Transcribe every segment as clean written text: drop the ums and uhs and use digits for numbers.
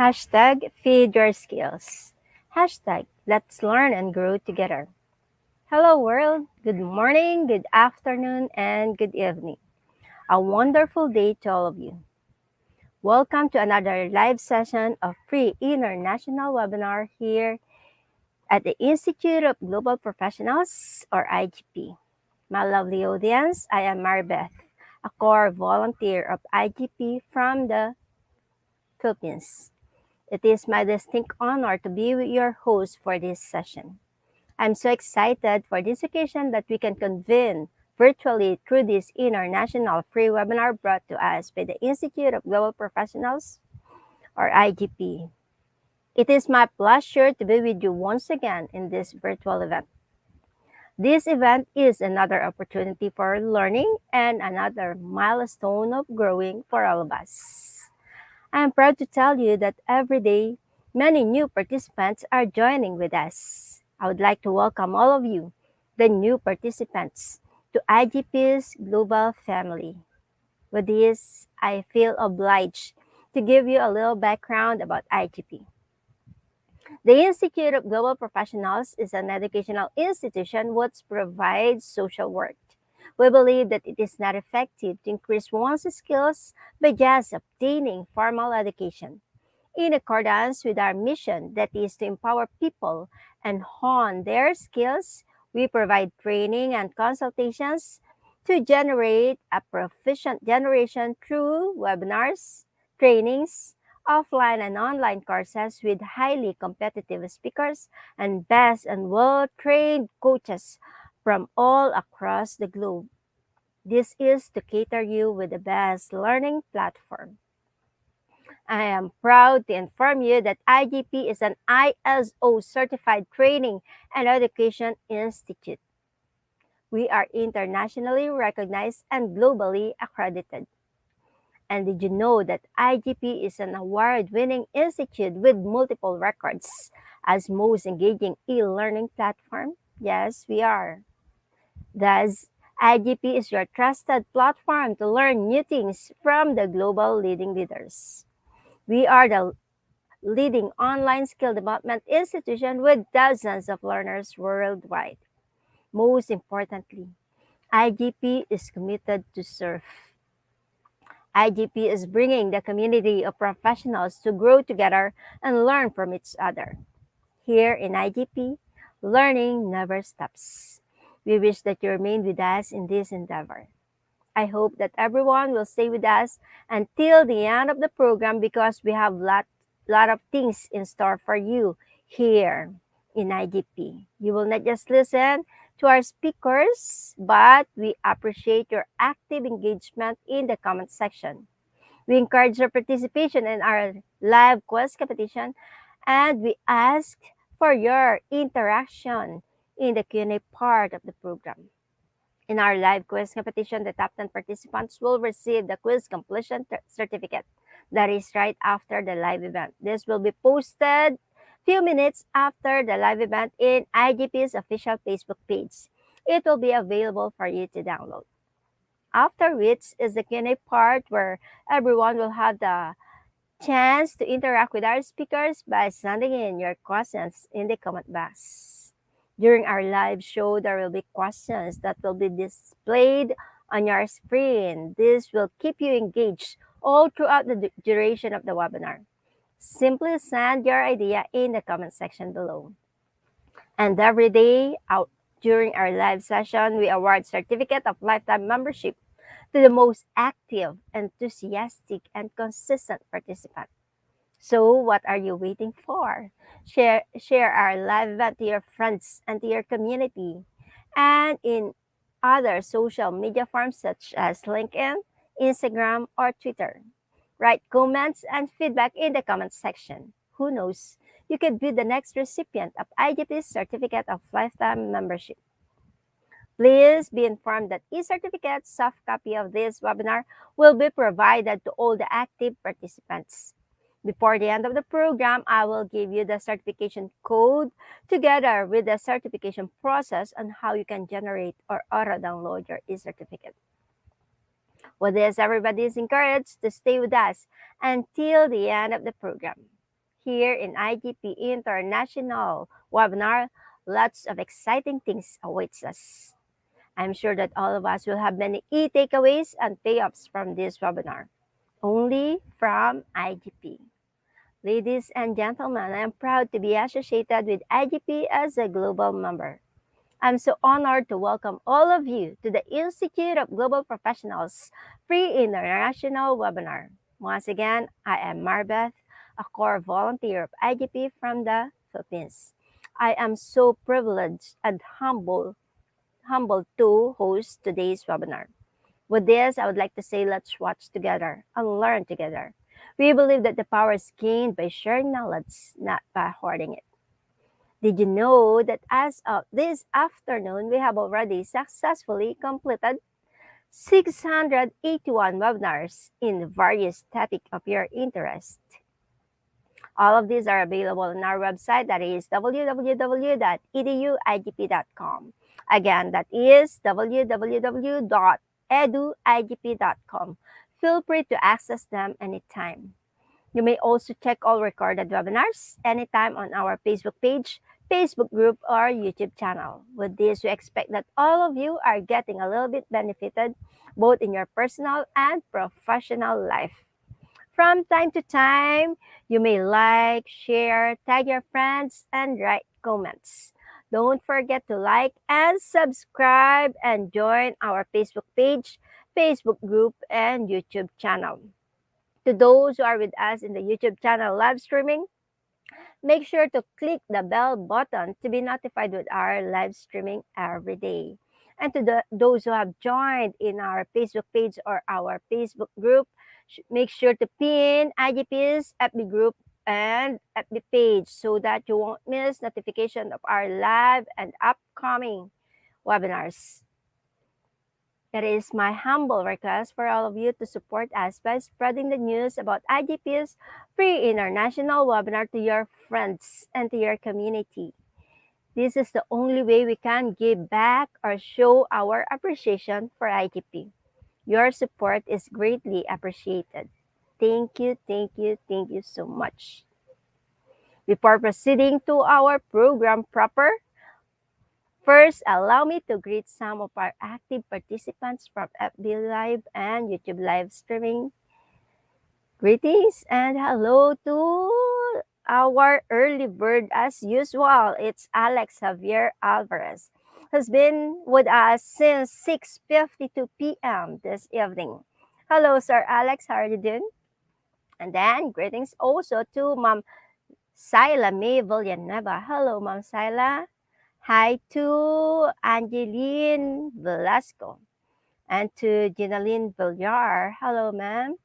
Hashtag feed your skills. Hashtag let's learn and grow together. Hello world, good morning, good afternoon, and good evening. A wonderful day to all of you. Welcome to another live session of free international webinar here at the Institute of Global Professionals or IGP. My lovely audience, I am Maribeth, a core volunteer of IGP from the Philippines. It is my distinct honor to be your host for this session. I'm so excited for this occasion that we can convene virtually through this international free webinar brought to us by the Institute of Global Professionals, or IGP. It is my pleasure to be with you once again in this virtual event. This event is another opportunity for learning and another milestone of growing for all of us. I am proud to tell you that every day, many new participants are joining with us. I would like to welcome all of you, the new participants, to IGP's global family. With this, I feel obliged to give you a little background about IGP. The Institute of Global Professionals is an educational institution which provides social work. We believe that it is not effective to increase one's skills by just obtaining formal education. In accordance with our mission, that is to empower people and hone their skills, we provide training and consultations to generate a proficient generation through webinars, trainings, offline and online courses with highly competitive speakers and best and well-trained coaches from all across the globe. This is to cater you with the best learning platform. I am proud to inform you that IGP is an ISO certified training and education institute. We are internationally recognized and globally accredited. And did you know that IGP is an award-winning institute with multiple records as most engaging e-learning platform? Yes, we are. Thus, IGP is your trusted platform to learn new things from the global leading leaders. We are the leading online skill development institution with thousands of learners worldwide. Most importantly, IGP is committed to serve. IGP is bringing the community of professionals to grow together and learn from each other. Here in IGP, learning never stops. We wish that you remain with us in this endeavor. I hope that everyone will stay with us until the end of the program because we have lot of things in store for you here in IGP. You will not just listen to our speakers, but we appreciate your active engagement in the comment section. We encourage your participation in our live quiz competition, and we ask for your interaction in the Q&A part of the program. In our live quiz competition, the top 10 participants will receive the quiz completion certificate. That is right after the live event. This will be posted few minutes after the live event in IGP's official Facebook page. It will be available for you to download. After which is the Q&A part where everyone will have the chance to interact with our speakers by sending in your questions in the comment box. During our live show, there will be questions that will be displayed on your screen. This will keep you engaged all throughout the duration of the webinar. Simply send your idea in the comment section below. And every day out during our live session, we award Certificate of Lifetime Membership to the most active, enthusiastic, and consistent participant. So what are you waiting for? Share our live event to your friends and to your community and in other social media forms such as LinkedIn, Instagram, or Twitter. Write comments and feedback in the comments section. Who knows? You could be the next recipient of IGP's Certificate of Lifetime Membership. Please be informed that e-certificate soft copy of this webinar will be provided to all the active participants. Before the end of the program, I will give you the certification code together with the certification process on how you can generate or auto-download your e-certificate. With this, everybody is encouraged to stay with us until the end of the program. here in IGP International webinar. Lots of exciting things awaits us. I'm sure that all of us will have many key takeaways and payoffs from this webinar. Only from IGP. Ladies and gentlemen, I am proud to be associated with IGP as a global member. I'm so honored to welcome all of you to the Institute of Global Professionals Free International webinar. Once again, I am Marbeth, a core volunteer of IGP from the Philippines. I am so privileged and humbled to host today's webinar. With this, I would like to say let's watch together and learn together. We believe that the power is gained by sharing knowledge, not by hoarding it. Did you know that as of this afternoon, we have already successfully completed 681 webinars in various topics of your interest? All of these are available on our website, that is www.eduigp.com. Again, that is www.eduigp.com. Feel free to access them anytime. You may also check all recorded webinars anytime on our Facebook page, Facebook group, or YouTube channel. With this, we expect that all of you are getting a little bit benefited both in your personal and professional life. From time to time, you may like, share, tag your friends, and write comments. Don't forget to like and subscribe and join our Facebook page, Facebook group, and YouTube channel. To those who are with us in the YouTube channel live streaming, make sure to click the bell button to be notified with our live streaming every day. And to those who have joined in our Facebook page or our Facebook group, make sure to pin IGP's FB group and FB page so that you won't miss notification of our live and upcoming webinars. It is my humble request for all of you to support us by spreading the news about IGP's free international webinar to your friends and to your community. This is the only way we can give back or show our appreciation for IGP. Your support is greatly appreciated. Thank you, thank you, thank you so much. Before proceeding to our program proper, first, allow me to greet some of our active participants from FB Live and YouTube live streaming. Greetings and hello to our early bird as usual. It's Alex Javier Alvarez, who's been with us since 6:52 p.m. this evening. Hello, Sir Alex. How are you doing? And then greetings also to Ma'am Sila May Villanueva. Hello, Ma'am Sila. Hi to Angeline Velasco and to Ginaline Villar. Hello, ma'am.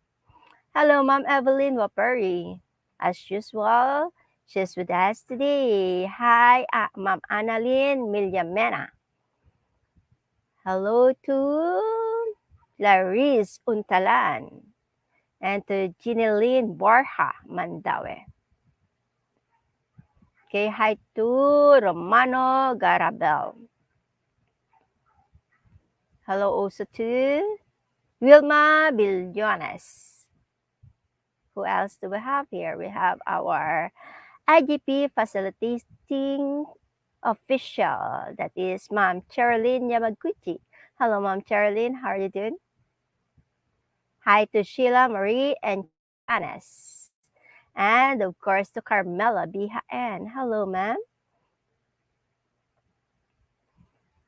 Hello, Ma'am Evelyn Wapuri. As usual, she's with us today. Hi, Ma'am Annalyn Milyamena. Hello to Laris Untalan and to Ginaline Borja Mandawe. Okay, hi to Romano Garabel. Hello also to Wilma Billones. Who else do we have here? We have our IGP facilitating official. That is Ma'am Cherilyn Yamaguchi. Hello, Ma'am Cherilyn. How are you doing? Hi to Sheila Marie and Janice. And of course to Carmela Bihaan. Hello, ma'am.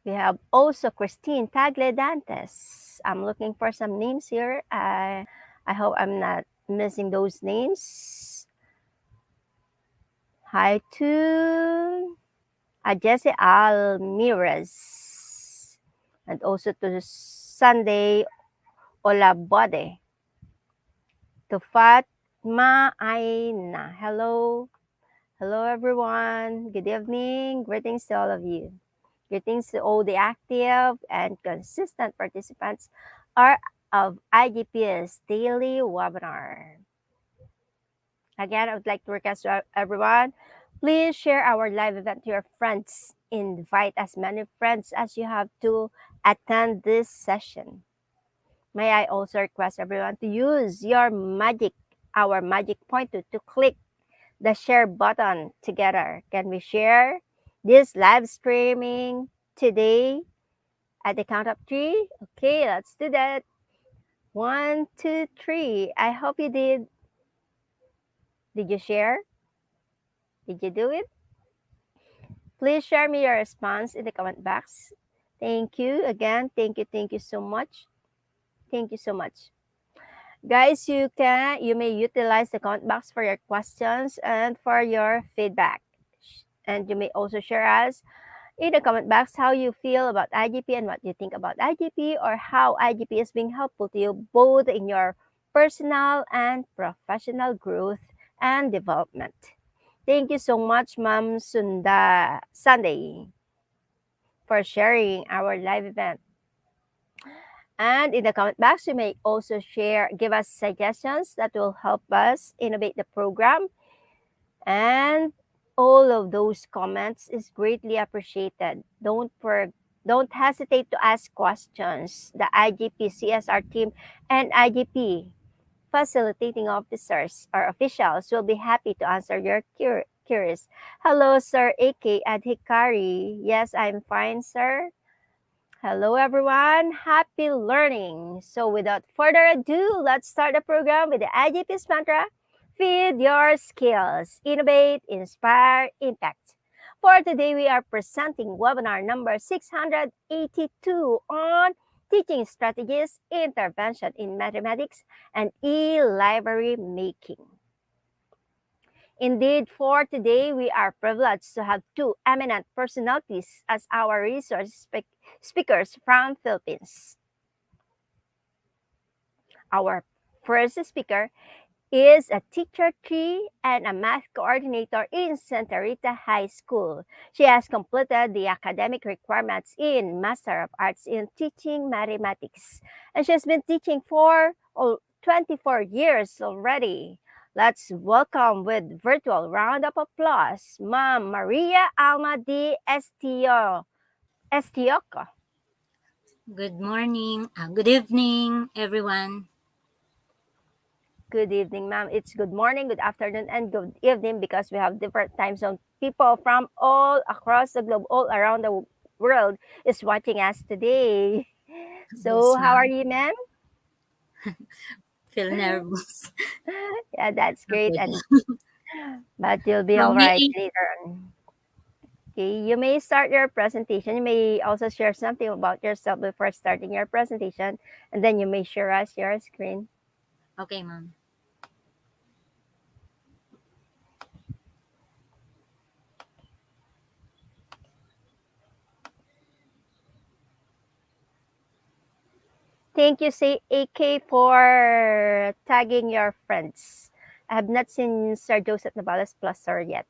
We have also Christine Tagle Dantes. I'm looking for some names here. I hope I'm not missing those names. Hi to Jesse Almirez. And also to Sunday Olabode. To Fatma Aina. Hello. Hello, everyone. Good evening. Greetings to all of you. Greetings to all the active and consistent participants of IGP's daily webinar. Again, I would like to request to everyone, please share our live event to your friends. Invite as many friends as you have to attend this session. May I also request everyone to use our magic pointer to click the share button together. Can we share this live streaming today at the count of three? Okay, let's do that. One, two, three. I hope you did. Did you share? Did you do it? Please share me your response in the comment box. Thank you again. Thank you so much. Thank you so much. Guys, you may utilize the comment box for your questions and for your feedback. And you may also share us in the comment box how you feel about IGP and what you think about IGP, or how IGP is being helpful to you both in your personal and professional growth and development. Thank you so much, Ma'am Sunday, for sharing our live event. And in the comment box, you may also give us suggestions that will help us innovate the program. And all of those comments is greatly appreciated. Don't hesitate to ask questions. The IGP CSR team and IGP facilitating officers or officials will be happy to answer your queries. Hello, Sir AK Adhikari. Yes, I'm fine, sir. Hello, everyone. Happy learning. So, without further ado, let's start the program with the IGP's mantra: Feed your skills, innovate, inspire, impact. For today, we are presenting webinar number 682 on teaching strategies, intervention in mathematics, and e-library making. Indeed, for today, we are privileged to have two eminent personalities as our resource speakers from Philippines. Our first speaker is a teacher 3 and a math coordinator in Santa Rita High School. She has completed the academic requirements in Master of Arts in Teaching Mathematics, and she has been teaching for 24 years already. Let's welcome with virtual round of applause, Ma'am Maria Alma D. Estioco. Good morning, good evening, everyone. Good evening, ma'am. It's good morning, good afternoon, and good evening because we have different time zone. People from all across the globe, all around the world is watching us today. So, Yes, how are ma'am. you, ma'am? Feel nervous. Yeah, that's great, Okay. but you'll be So all may right I, later on. Okay, you may start your presentation. You may also share something about yourself before starting your presentation, and then you may share us your screen. okay, ma'am. Thank you, say AK, for tagging your friends. I have not seen Sir Joseph Navales plus Sir yet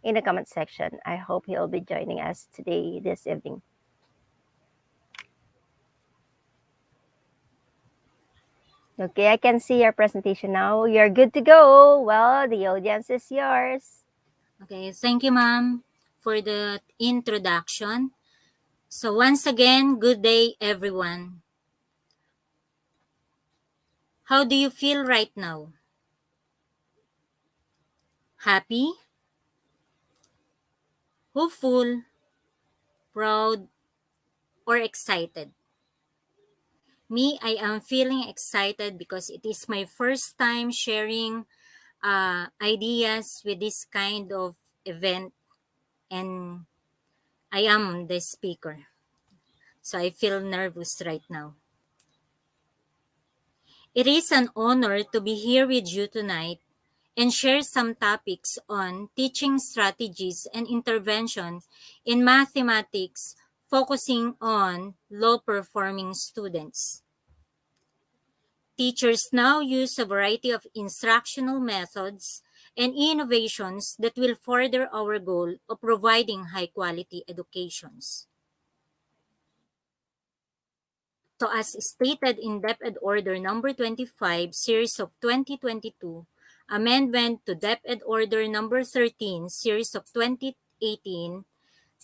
in the comment section. I hope he'll be joining us today, this evening. Okay, I can see your presentation now. You're good to go. Well, the audience is yours. Okay, thank you, ma'am, for the introduction. So once again, good day, everyone. How do you feel right now? Happy, hopeful, proud, or excited? Me, I am feeling excited because it is my first time sharing ideas with this kind of event, and I am the speaker. So I feel nervous right now. It is an honor to be here with you tonight and share some topics on teaching strategies and intervention in mathematics, focusing on low performing students. Teachers now use a variety of instructional methods and innovations that will further our goal of providing high quality educations. So as stated in DepEd Order Number 25, Series of 2022, Amendment to DepEd Order Number 13, Series of 2018,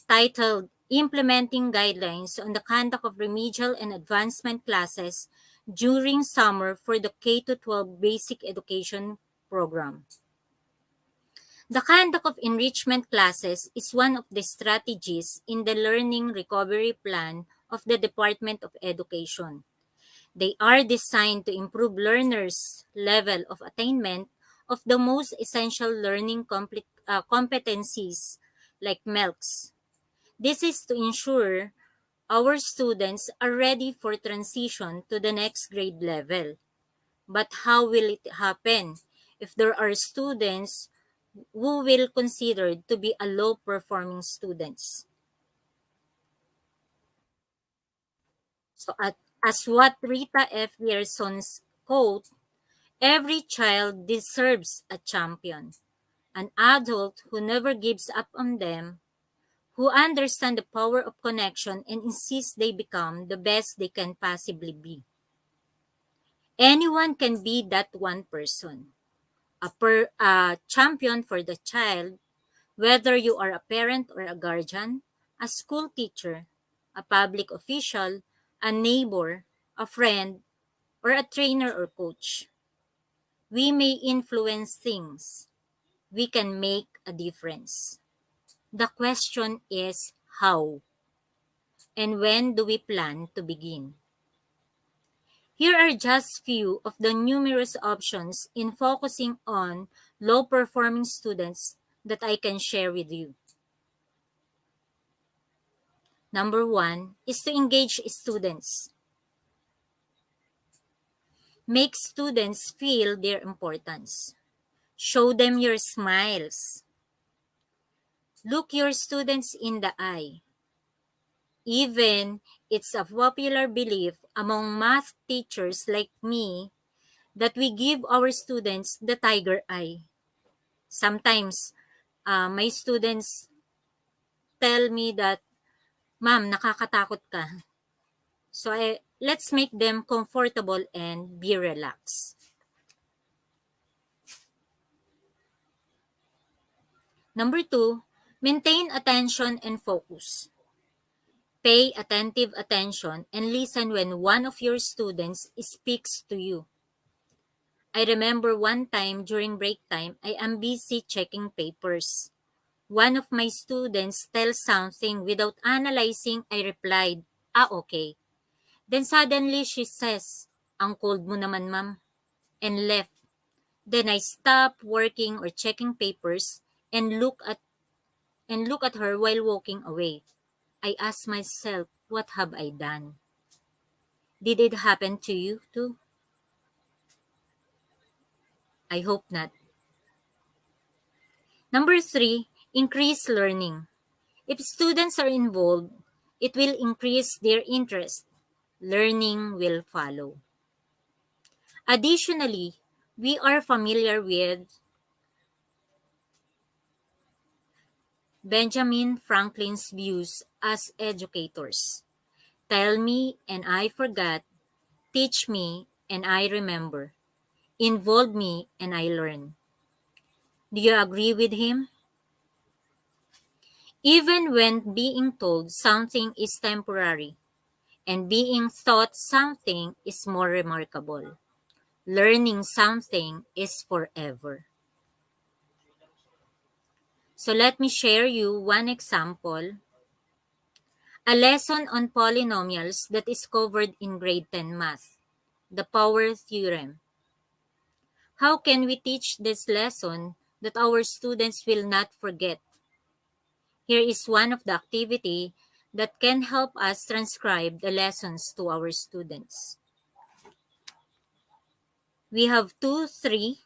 titled Implementing Guidelines on the Conduct of Remedial and Advancement Classes During Summer for the K-12 Basic Education Program. The conduct of enrichment classes is one of the strategies in the learning recovery plan of the Department of Education. They are designed to improve learners' level of attainment of the most essential learning competencies like MELCs. This is to ensure our students are ready for transition to the next grade level. But how will it happen if there are students who will considered to be a low performing students? So as what Rita F. Gerson's quote, every child deserves a champion, an adult who never gives up on them, who understand the power of connection and insists they become the best they can possibly be. Anyone can be that one person, a champion for the child, whether you are a parent or a guardian, a school teacher, a public official, a neighbor, a friend, or a trainer or coach. We may influence things. We can make a difference. The question is how and when do we plan to begin? Here are just few of the numerous options in focusing on low performing students that I can share with you. Number one is to engage students. Make students feel their importance. Show them your smiles. Look your students in the eye. Even it's a popular belief among math teachers like me that we give our students the tiger eye. Sometimes, my students tell me that, Ma'am, nakakatakot ka. So let's make them comfortable and be relaxed. Number two, maintain attention and focus. Pay attentive attention and listen when one of your students speaks to you. I remember one time during break time, I am busy checking papers. One of my students tells something without analyzing. I replied, okay. Then suddenly she says, ang cold mo naman ma'am, and left. Then I stopped working or checking papers and look at her while walking away. I asked myself, what have I done? Did it happen to you too? I hope not. Number three, increase learning. If students are involved, it will increase their interest. Learning will follow. Additionally, we are familiar with Benjamin Franklin's views as educators. Tell me and I forgot, teach me and I remember, involve me and I learn. Do you agree with him? Even when being told something is temporary and being taught something is more remarkable, learning something is forever. So let me share you one example, a lesson on polynomials that is covered in grade 10 math, the power theorem. How can we teach this lesson that our students will not forget? Here is one of the activity that can help us transcribe the lessons to our students. We have 2, 3,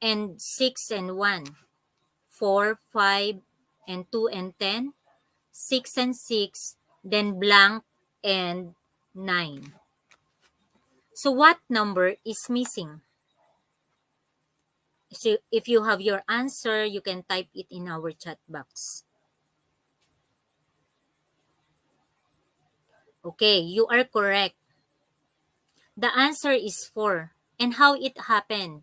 and 6 and 1, 4, 5, and 2 and 10, 6 and 6, then blank and 9. So what number is missing? So if you have your answer, you can type it in our chat box. Okay, you are correct. The answer is 4. And how it happened?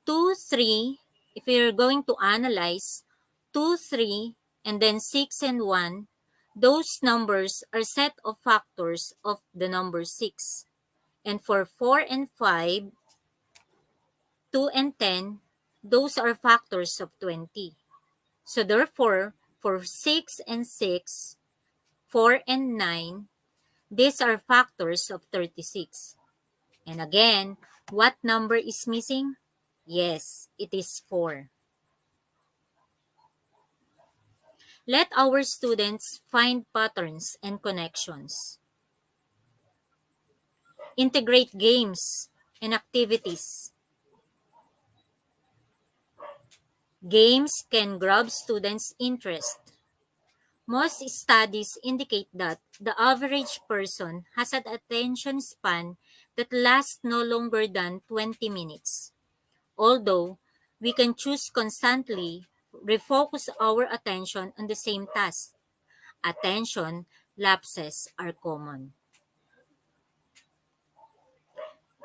2, 3, if you're going to analyze 2, 3, and then 6 and 1, those numbers are set of factors of the number 6. And for 4 and 5, 2 and 10, those are factors of 20. So therefore, for 6 and 6, 4 and 9, these are factors of 36. And again, what number is missing? Yes, it is 4. Let our students find patterns and connections. Integrate games and activities. Games can grab students' interest. Most studies indicate that the average person has an attention span that lasts no longer than 20 minutes. Although we can choose constantly refocus our attention on the same task, attention lapses are common.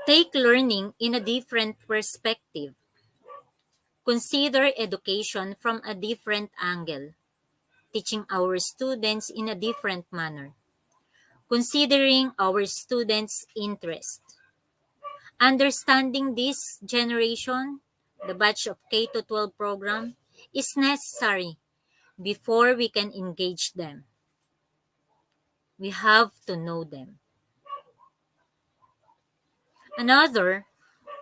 Take learning in a different perspective. Consider education from a different angle, teaching our students in a different manner. Considering our students' interest. Understanding this generation, the batch of K to 12 program, is necessary before we can engage them. We have to know them. Another,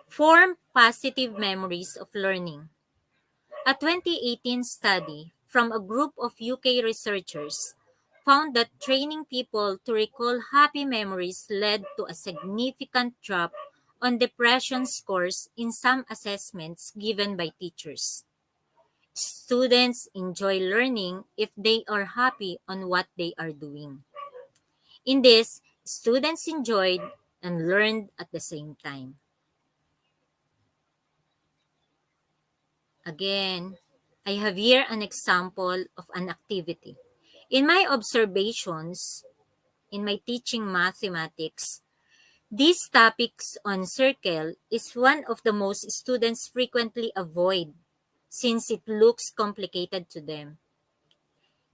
form positive memories of learning. A 2018 study from a group of UK researchers found that training people to recall happy memories led to a significant drop on depression scores in some assessments given by teachers. Students enjoy learning if they are happy on what they are doing. In this, students enjoyed and learned at the same time. Again, I have here an example of an activity. In my observations, in my teaching mathematics, these topics on circle is one of the most students frequently avoid since it looks complicated to them.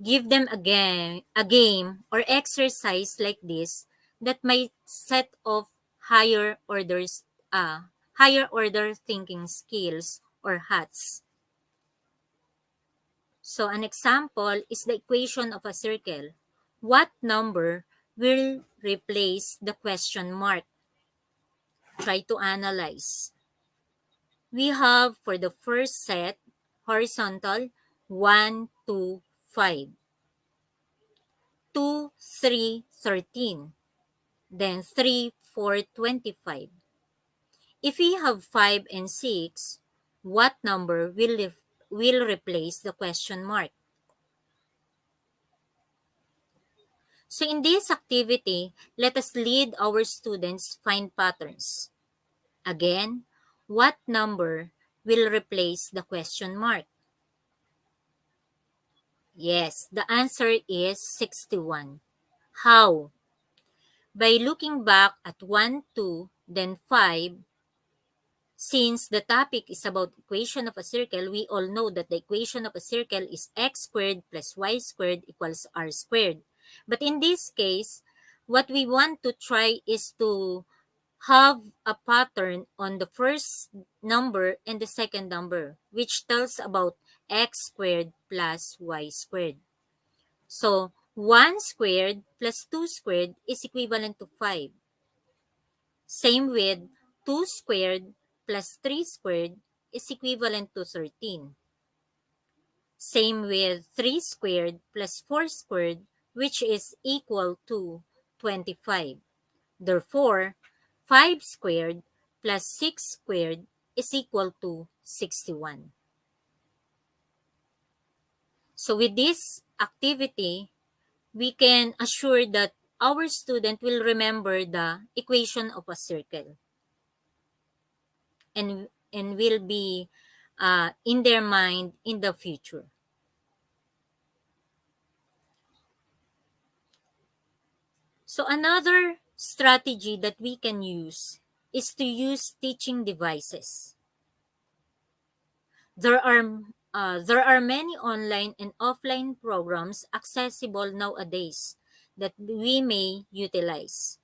Give them a game or exercise like this that might set off higher orders, higher order thinking skills or hats. So an example is the equation of a circle. What number will replace the question mark? Try to analyze. We have for the first set, horizontal, 1, 2, 5. 2, 3, 13. Then 3, 4, 25. If we have 5 and 6, what number will replace the question mark? So in this activity, let us lead our students find patterns. Again, what number will replace the question mark? Yes, the answer is 61. How? By looking back at 1, 2, then 5. Since the topic is about equation of a circle, we all know that the equation of a circle is x squared plus y squared equals r squared. But in this case, what we want to try is to have a pattern on the first number and the second number, which tells about x squared plus y squared. So, 1 squared plus 2 squared is equivalent to 5. Same with 2 squared plus 3 squared is equivalent to 13. Same with 3 squared plus 4 squared, which is equal to 25. Therefore, 5 squared plus 6 squared is equal to 61. So with this activity, we can assure that our student will remember the equation of a circle and will be in their mind in the future. So another strategy that we can use is to use teaching devices. There are many online and offline programs accessible nowadays that we may utilize.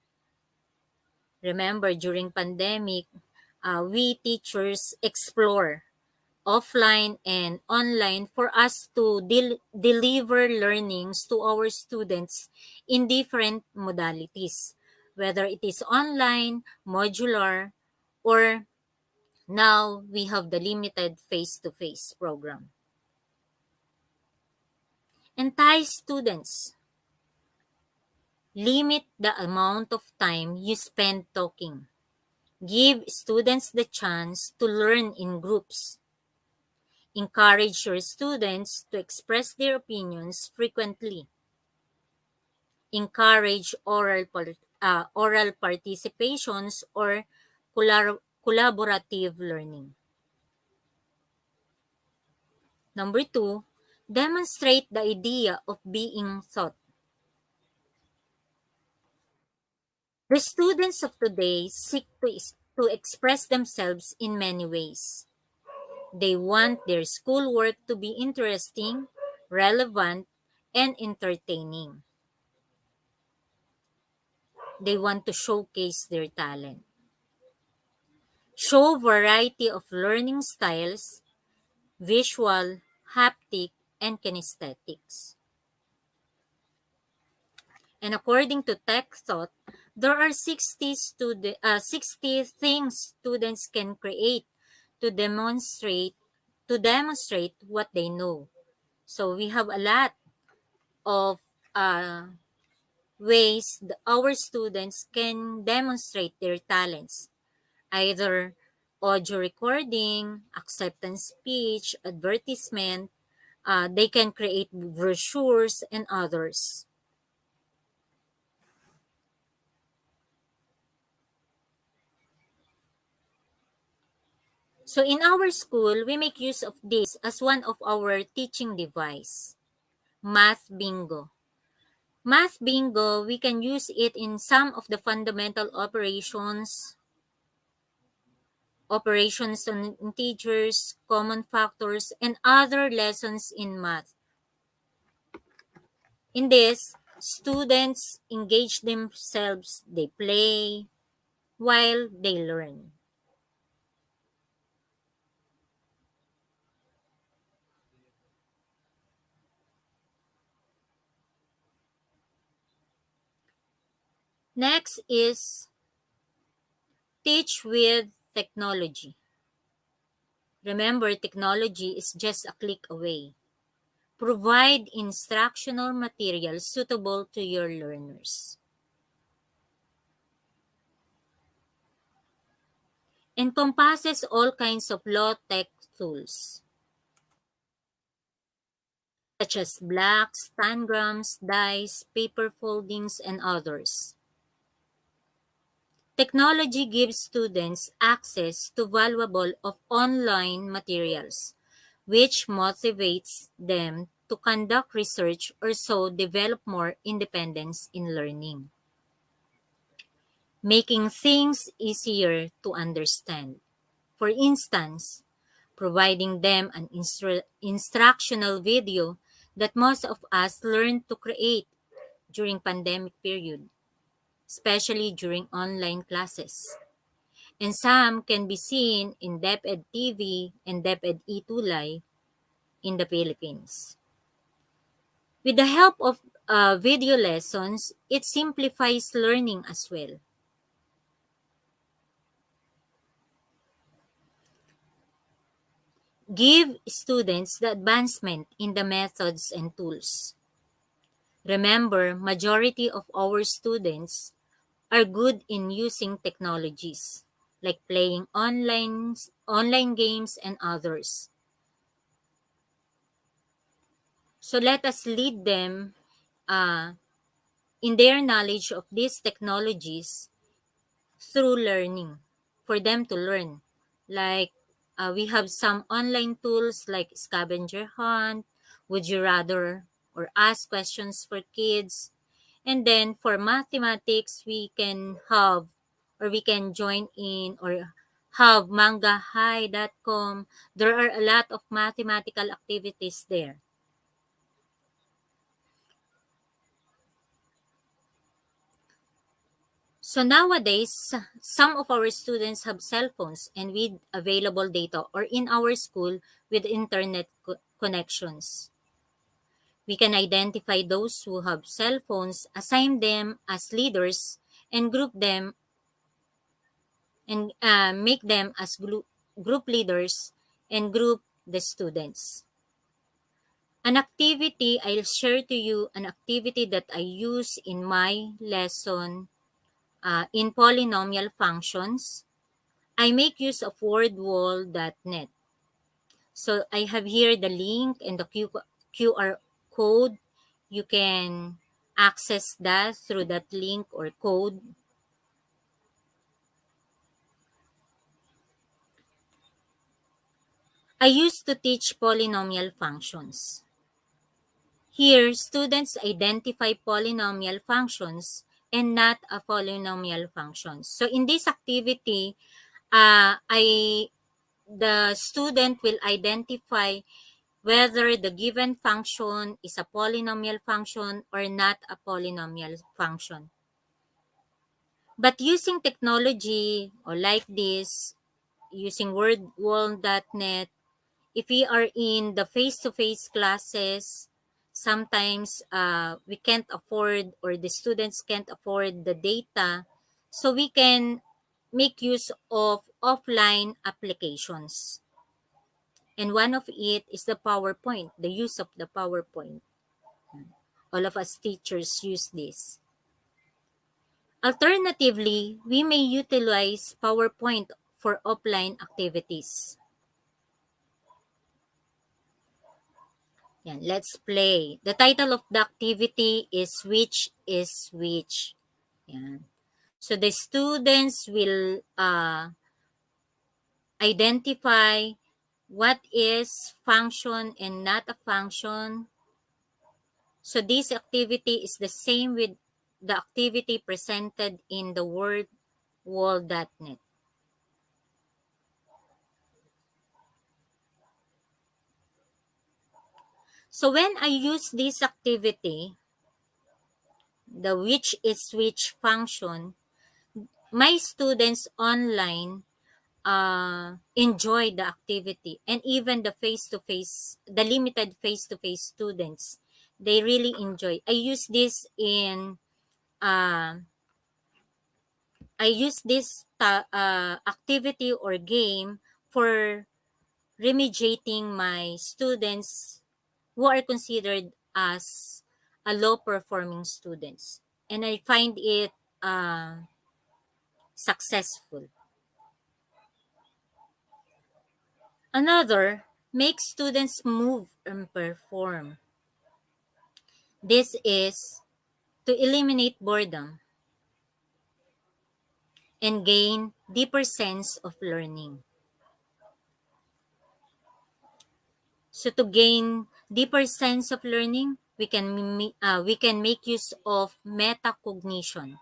Remember, during pandemic, we teachers explore offline and online, for us to deliver learnings to our students in different modalities, whether it is online, modular, or now we have the limited face-to-face program. Entice students. Limit the amount of time you spend talking. Give students the chance to learn in groups. Encourage your students to express their opinions frequently. Encourage oral participations or collaborative learning. Number two, demonstrate the idea of being taught. The students of today seek to express themselves in many ways. They want their schoolwork to be interesting, relevant, and entertaining. They want to showcase their talent. Show variety of learning styles, visual, haptic, and kinesthetics. And according to TechThought, there are 60 things students can create to demonstrate what they know. So we have a lot of uh, ways our students can demonstrate their talents, either audio recording, acceptance speech, advertisement. They can create brochures and others. So in our school, we make use of this as one of our teaching device, Math Bingo. Math Bingo, we can use it in some of the fundamental operations on integers, common factors, and other lessons in math. In this, students engage themselves, they play while they learn. Next is teach with technology. Remember, technology is just a click away. Provide instructional materials suitable to your learners. Encompasses all kinds of low-tech tools, such as blocks, tangrams, dice, paper foldings, and others. Technology gives students access to valuable of online materials, which motivates them to conduct research or so develop more independence in learning, making things easier to understand. For instance, providing them an instructional video that most of us learned to create during pandemic period, especially during online classes. And some can be seen in DepEd TV and DepEd eTulay in the Philippines. With the help of video lessons, it simplifies learning as well. Give students the advancement in the methods and tools. Remember, majority of our students are good in using technologies like playing online games and others. So let us lead them uh, in their knowledge of these technologies through learning, for them to learn. Like we have some online tools like scavenger hunt, would you rather, or ask questions for kids. And then for mathematics, we can have or we can join in or have mangahigh.com. There are a lot of mathematical activities there. So nowadays, some of our students have cell phones and with available data, or in our school with internet connections. We can identify those who have cell phones, assign them as leaders, and group them and make them as group leaders and group the students. An activity, I'll share to you an activity that I use in my lesson in polynomial functions. I make use of wordwall.net. So I have here the link and the QR code. You can access that through that link or code. I used to teach polynomial functions. Here, students identify polynomial functions and not a polynomial functions. So in this activity, the student will identify whether the given function is a polynomial function or not a polynomial function. But using technology or like this, using wordwall.net, if we are in the face-to-face classes, sometimes we can't afford or the students can't afford the data, so we can make use of offline applications. And one of it is the PowerPoint, the use of the PowerPoint. All of us teachers use this. Alternatively, we may utilize PowerPoint for offline activities. Yan, let's play. The title of the activity is Which is Which. Yan. So the students will identify what is function and not a function. So this activity is the same with the activity presented in the wordwall.net. So when I use this activity, the which is which function, my students online enjoy the activity, and even the face-to-face, the limited face-to-face students, they really enjoy. Uh, I use this activity or game for remediating my students who are considered as a low performing students, and I find it successful. Another, make students move and perform. This is to eliminate boredom and gain deeper sense of learning. So to gain deeper sense of learning, we can make use of metacognition,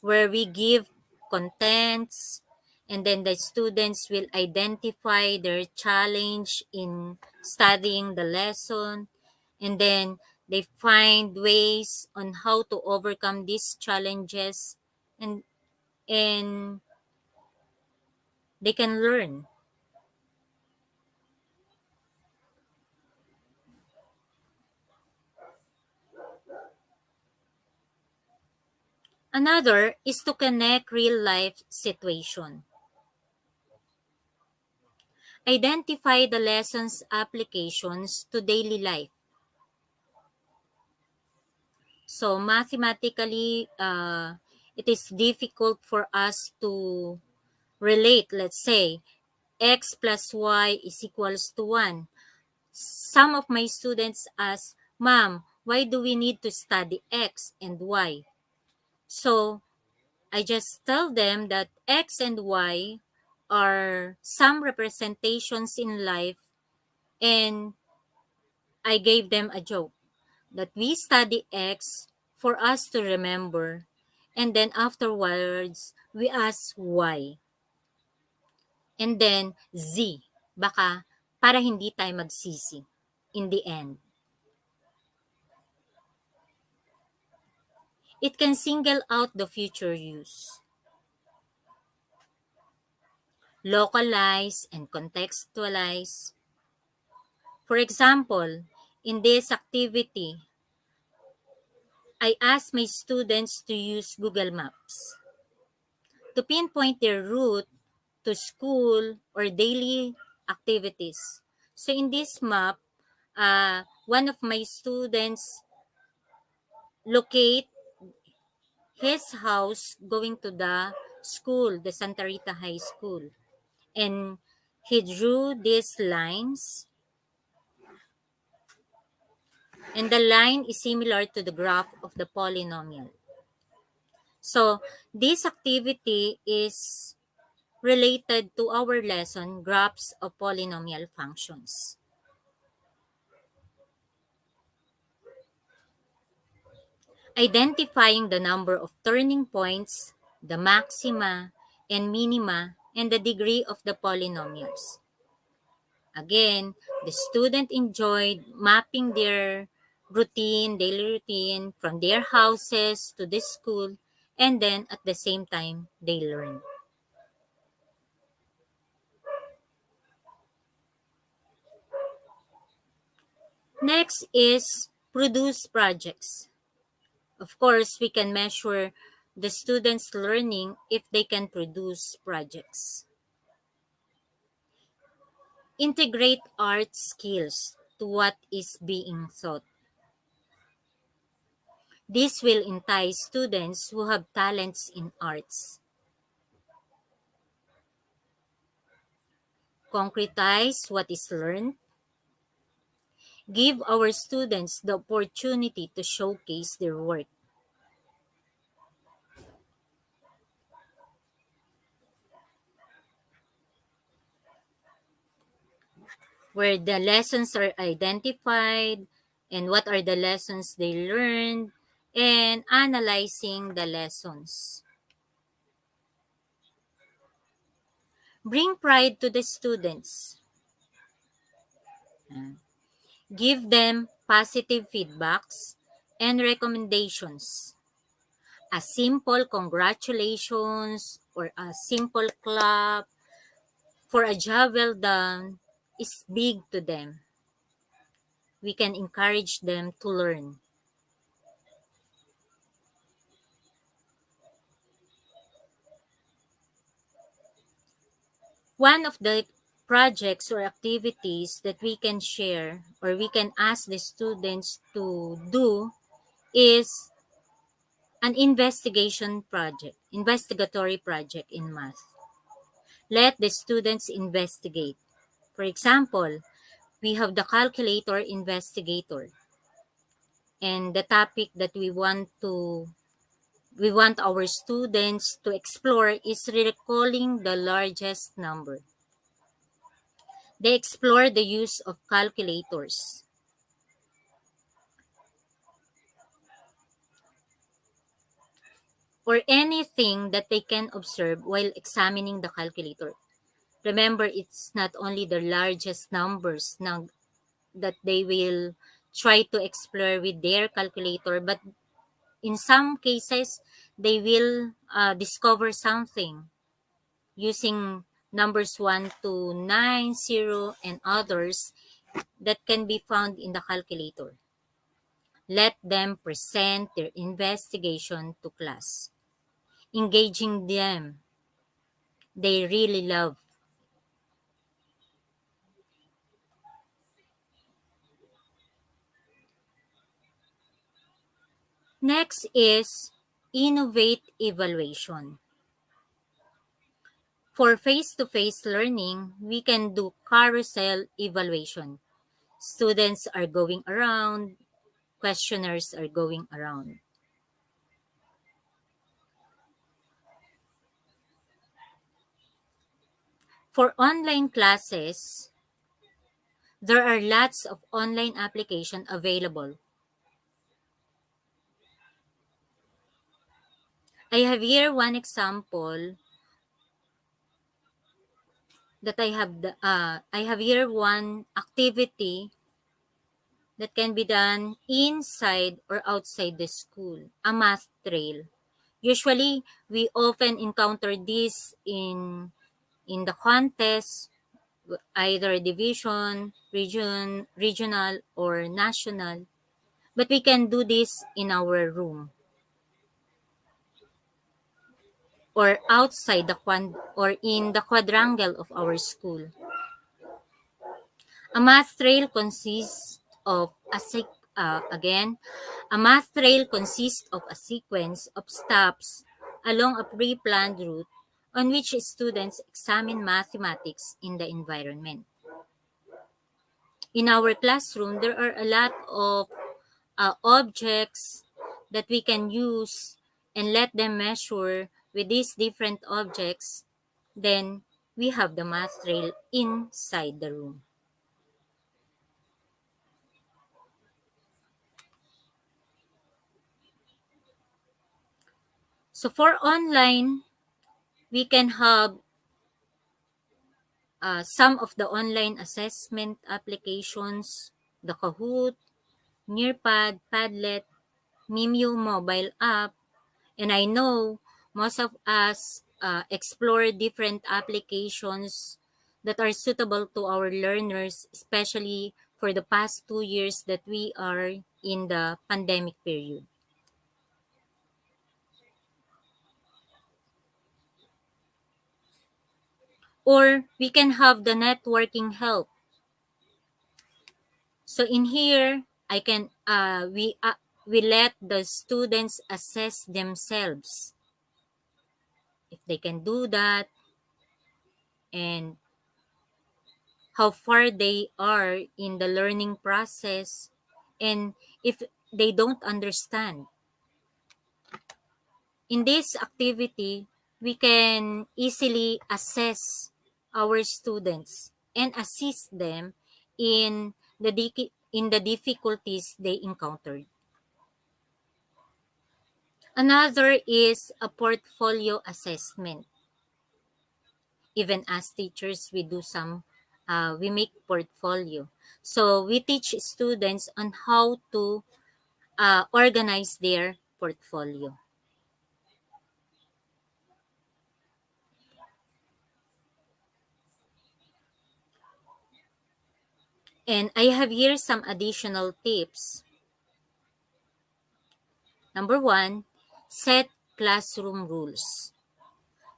where we give contents, and then the students will identify their challenge in studying the lesson, and then they find ways on how to overcome these challenges, and and they can learn. Another is to connect real life situation. Identify the lessons applications to daily life. So mathematically, it is difficult for us to relate, let's say, x plus y is equals to 1. Some of my students ask, Ma'am, why do we need to study x and y? So I just tell them that x and y are some representations in life, and I gave them a joke that we study X for us to remember, and then afterwards we ask why, and then Z, baka para hindi tayo magsisi in the end. It can single out the future use, localize, and contextualize. For example, in this activity, I asked my students to use Google Maps to pinpoint their route to school or daily activities. So in this map, one of my students locate his house going to the school, the Santa Rita High School. And he drew these lines, and the line is similar to the graph of the polynomial. So this activity is related to our lesson, graphs of polynomial functions. Identifying the number of turning points, the maxima and minima, and the degree of the polynomials. Again, the student enjoyed mapping their daily routine from their houses to the school, and then at the same time, they learn. Next is produce projects. Of course, we can measure the students' learning if they can produce projects. Integrate art skills to what is being taught. This will entice students who have talents in arts. Concretize what is learned. Give our students the opportunity to showcase their work. Where the lessons are identified and what are the lessons they learned, and analyzing the lessons. Bring pride to the students. Give them positive feedbacks and recommendations. A simple congratulations or a simple clap for a job well done is big to them. We can encourage them to learn. One of the projects or activities that we can share or we can ask the students to do is an investigatory project in math. Let the students investigate. For example, we have the calculator investigator, and the topic that we want our students to explore is recalling the largest number. They explore the use of calculators or anything that they can observe while examining the calculator. Remember, it's not only the largest numbers now that they will try to explore with their calculator, but in some cases, they will discover something using numbers 1 to 90 and others that can be found in the calculator. Let them present their investigation to class. Engaging them, they really love. Next is innovate evaluation. For face-to-face learning, we can do carousel evaluation. Students are going around, questionnaires are going around. For online classes, there are lots of online application available. I have here one example that I have here one activity that can be done inside or outside the school, a math trail. Usually, we often encounter this in the contest, either division, regional, or national. But we can do this in our room or outside or in the quadrangle of our school. A math trail consists of again, a math trail consists of a sequence of stops along a pre-planned route on which students examine mathematics in the environment. In our classroom, there are a lot of objects that we can use and let them measure with these different objects. Then we have the math trail inside the room. So for online, we can have some of the online assessment applications, the Kahoot, Nearpad, Padlet, Mimeo mobile app, and I know most of us explore different applications that are suitable to our learners, especially for the past 2 years that we are in the pandemic period. Or we can have the networking help. So in here, I can we let the students assess themselves if they can do that and how far they are in the learning process, and if they don't understand. In this activity, we can easily assess our students and assist them in in the difficulties they encountered. Another is a portfolio assessment. Even as teachers, we do we make portfolio. So we teach students on how to organize their portfolio. And I have here some additional tips. Number one, set classroom rules.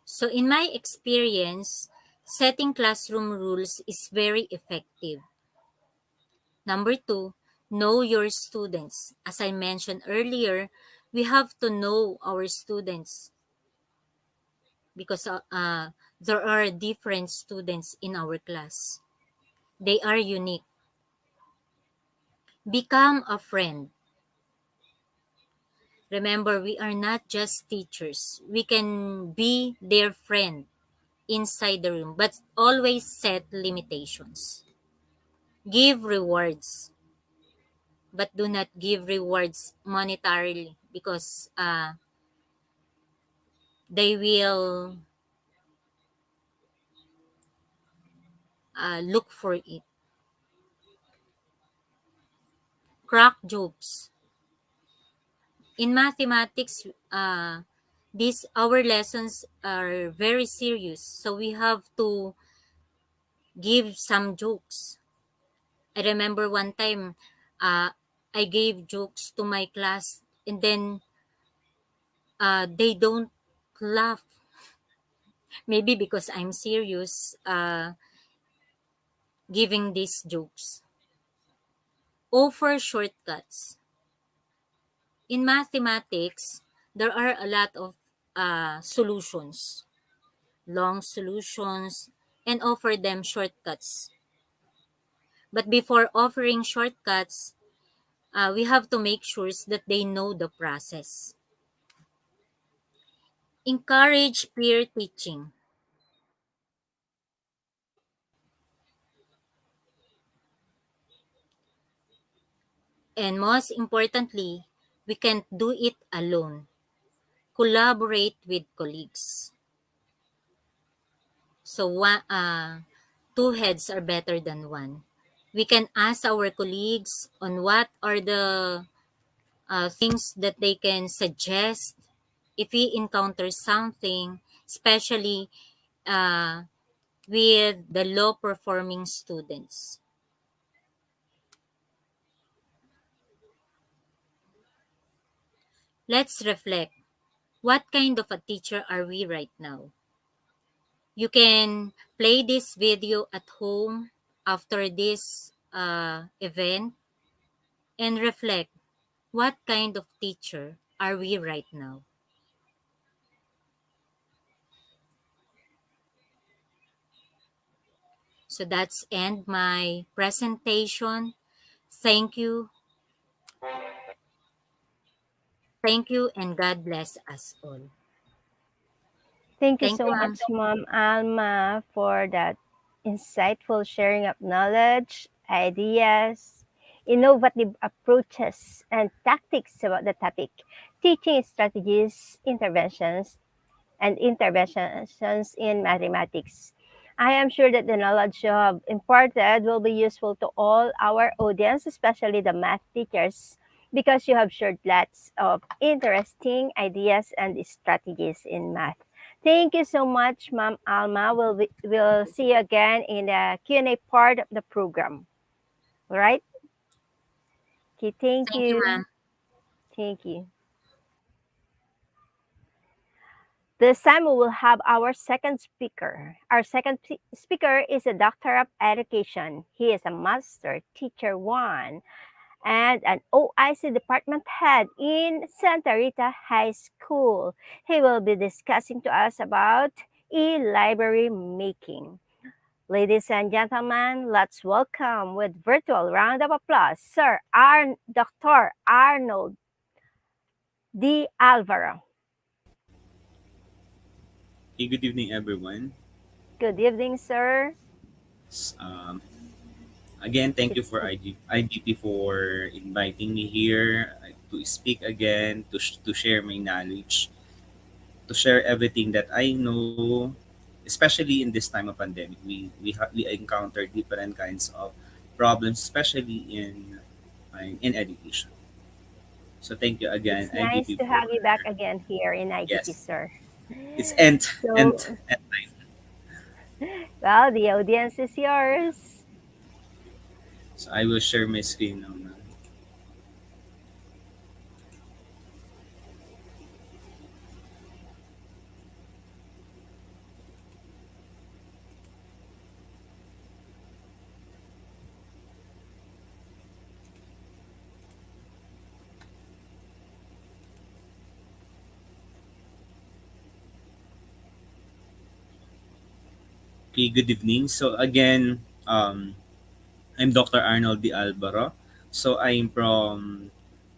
So in my experience, setting classroom rules is very effective. Number two, know your students. As I mentioned earlier, we have to know our students because there are different students in our class. They are unique. Become a friend. Remember, we are not just teachers. We can be their friend inside the room, but always set limitations. Give rewards, but do not give rewards monetarily because they will look for it. Crack jokes. In mathematics, these our lessons are very serious, so we have to give some jokes. I remember one time, I gave jokes to my class, and then they don't laugh. Maybe because I'm serious giving these jokes. Offer shortcuts. In mathematics, there are a lot of solutions, long solutions, and offer them shortcuts. But before offering shortcuts, we have to make sure that they know the process. Encourage peer teaching. And most importantly, we can't do it alone. Collaborate with colleagues. So two heads are better than one. We can ask our colleagues on what are the things that they can suggest if we encounter something, especially uh, with the low performing students. Let's reflect. What kind of a teacher are we right now? You can play this video at home after this event and reflect. What kind of teacher are we right now? So that's end my presentation. Thank you. Thank you and God bless us all. Thank you Thank so you, much, ma'am. Mom Alma, for that insightful sharing of knowledge, ideas, innovative approaches, and tactics about the topic, teaching strategies, interventions in mathematics. I am sure that the knowledge you have imparted will be useful to all our audience, especially the math teachers, because you have shared lots of interesting ideas and strategies in math. Thank you so much, Ma'am Alma. We'll see you again in the Q&A part of the program. All right? Okay, thank Thank you, you. ma'am. Thank you. This time we will have our second speaker. Our speaker is a doctor of education. He is a master teacher one and an OIC department head in Santa Rita High School. He will be discussing to us about e-library making. Ladies and gentlemen, let's welcome with virtual round of applause, Dr. Arnold D. Alvaro. Hey, good evening, everyone. Good evening, sir. S- Again, thank you It's for IGP for inviting me here to speak again, to share my knowledge, to share everything that I know, especially in this time of pandemic. We encounter different kinds of problems, especially in education. So thank you again, It's nice IGP, to for have you back again here in IGP, yes. sir. It's end end So, end time. well, the audience is yours. So I will share my screen now. Okay, good evening. So again, I'm Dr. Arnold D. Alvaro. So I'm from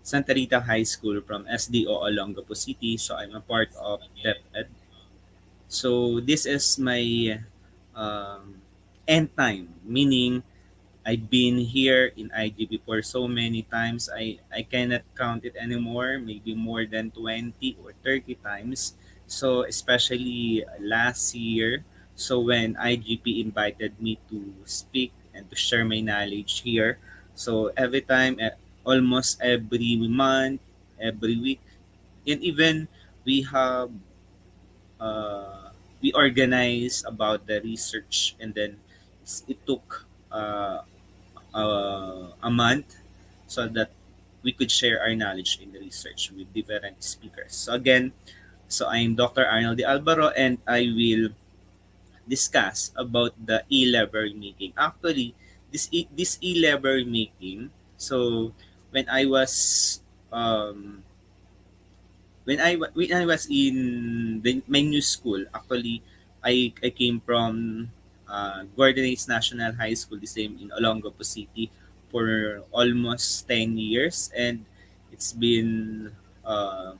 Santa Rita High School from SDO Olongapo City. So I'm a part of DepEd. So this is my um, end time, meaning I've been here in IGP for so many times. I cannot count it anymore, maybe more than 20 or 30 times. So especially last year, so when IGP invited me to speak and to share my knowledge here. So every time, almost every month, every week, and even we have we organize about the research, and then it took a month so that we could share our knowledge in the research with different speakers. So again, so I'm Dr. Arnold De Alvaro, and I will discuss about the e-library making. Actually, this e-library making, so when I was um, when I was in my new school, actually, I came from Gordon Hayes National High School, the same in Olongapo City, for almost 10 years, and it's been uh,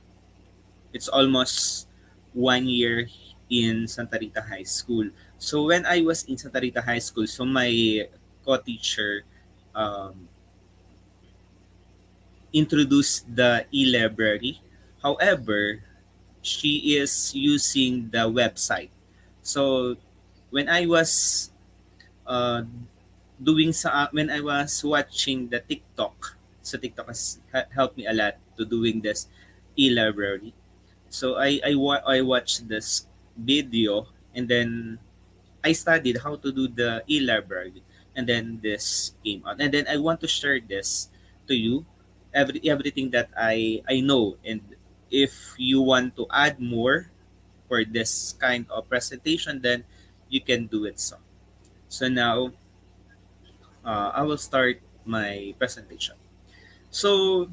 it's almost 1 year in Santa Rita High School. So when I was in Santa Rita High School, so my co-teacher um, introduced the e-library. However, she is using the website. So when I was uh, doing sa when I was watching the TikTok. So TikTok has helped me a lot to doing this e-library. So I watched this video, and then I studied how to do the e-library, and then this came out, and then I want to share this to you, everything that I know, and if you want to add more for this kind of presentation, then you can do it. So now I will start my presentation. So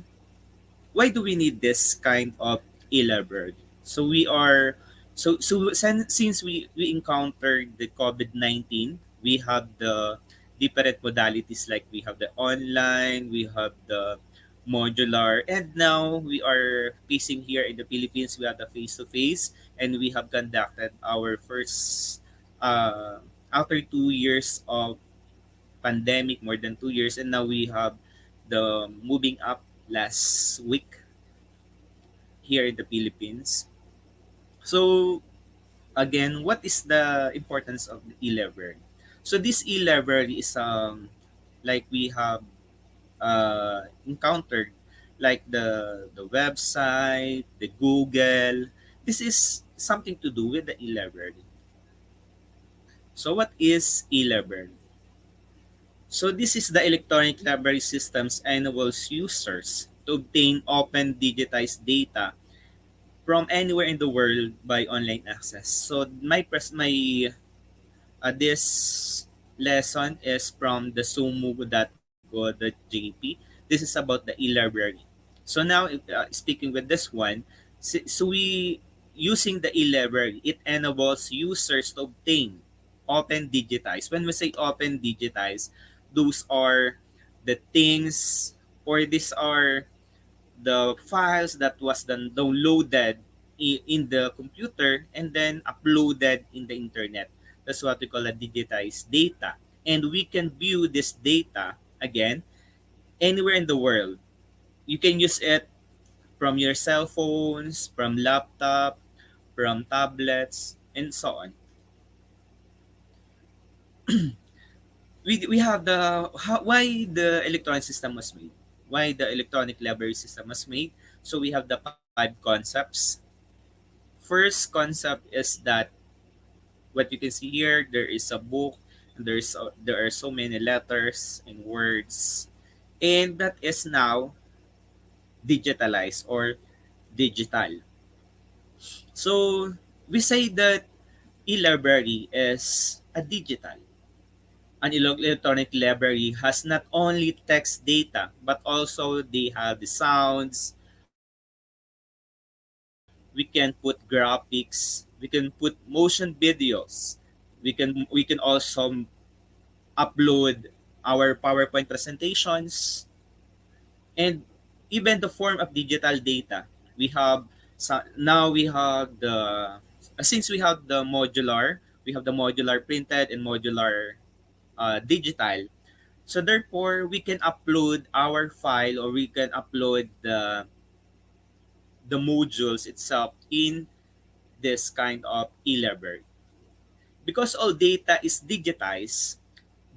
why do we need this kind of e-library? So we are since we encountered the COVID-19, we have the different modalities, like we have the online, we have the modular, and now we are facing here in the Philippines, we have the face-to-face, and we have conducted our first after 2 years of pandemic, more than 2 years, and now we have the moving up last week here in the Philippines. So again, what is the importance of the e-library? So this e-library is like we have encountered, like the website, the Google. This is something to do with the e-library. So what is e-library? So this is the electronic library systems enables users to obtain open digitized data from anywhere in the world by online access. So this lesson is from the sumugo.go.jp. This is about the e-library. So now, speaking with this one, so we using the e-library, it enables users to obtain open digitized. When we say open digitized, those are the things, or these are the files that was then downloaded in the computer and then uploaded in the internet. That's what we call a digitized data. And we can view this data again anywhere in the world. You can use it from your cell phones, from laptop, from tablets, and so on. We have why the electronic system was made. Why the electronic library system was made. So we have the 5 concepts. First concept is that what you can see here, there is a book, and there are so many letters and words, and that is now digitalized or digital. So we say that e-library is a digital. An electronic library has not only text data, but also they have the sounds. We can put graphics, we can put motion videos, we can also upload our PowerPoint presentations, and even the form of digital data. We have now we have the since we have the modular printed and modular digital. So therefore, we can upload our file, or we can upload the modules itself in this kind of e-library. Because all data is digitized,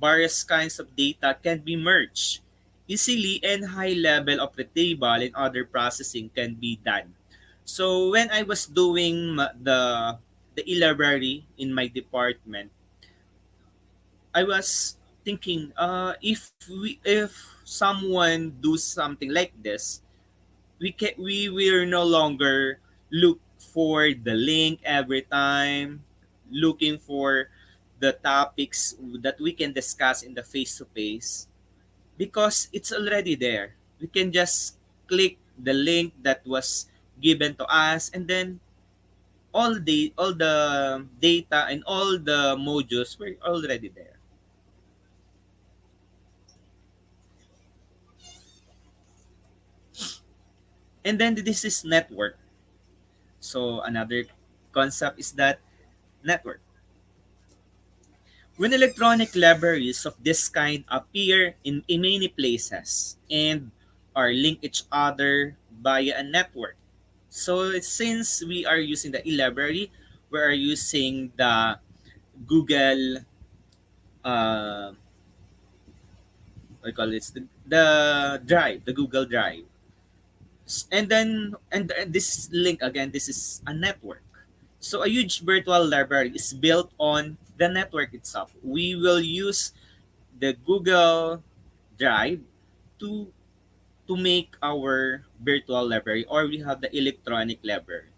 various kinds of data can be merged easily, and high level of retrieval and other processing can be done. So when I was doing the e-library in my department, I was thinking, if someone do something like this, we will no longer look for the link every time, looking for the topics that we can discuss in the face to face, because it's already there. We can just click the link that was given to us, and then all the data and all the modules were already there. And then this is network. So another concept is that network. When electronic libraries of this kind appear in many places and are linked each other via a network. So since we are using the e-library, we are using the Google uh, what I call this, the drive, the Google Drive. And then and this link again, this is a network. So a huge virtual library is built on the network itself. We will use the Google Drive to make our virtual library, or we have the electronic library.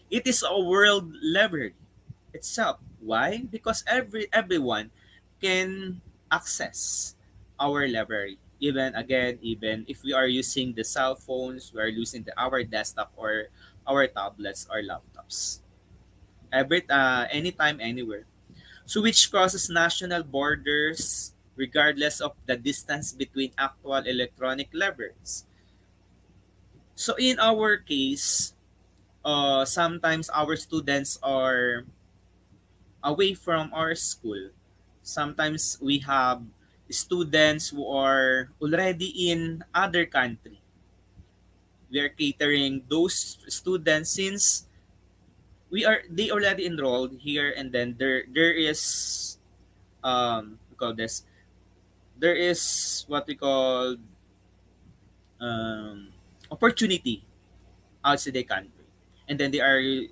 It is a world library itself. Why? Because everyone can access our library. Even again, even if we are using the cell phones, we are using our desktop or our tablets or laptops. Anytime, anywhere. So which crosses national borders regardless of the distance between actual electronic libraries. So in our case, sometimes our students are away from our school. Sometimes we have students who are already in other country. We are catering those students since they already enrolled here, and then there is we call this, there is what we call opportunity outside the country, and then they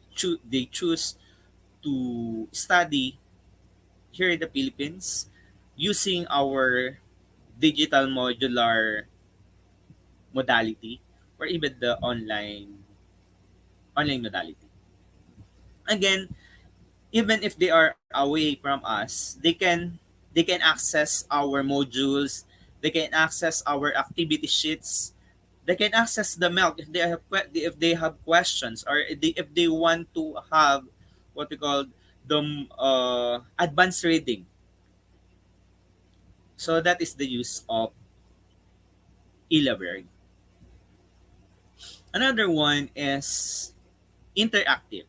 choose to study here in the Philippines using our digital modular modality, or even the online modality. Again, even if they are away from us, they can access our modules, they can access our activity sheets, they can access the milk if if they have questions, or if they want to have what we call the advanced reading. So that is the use of e-library. Another one is interactive.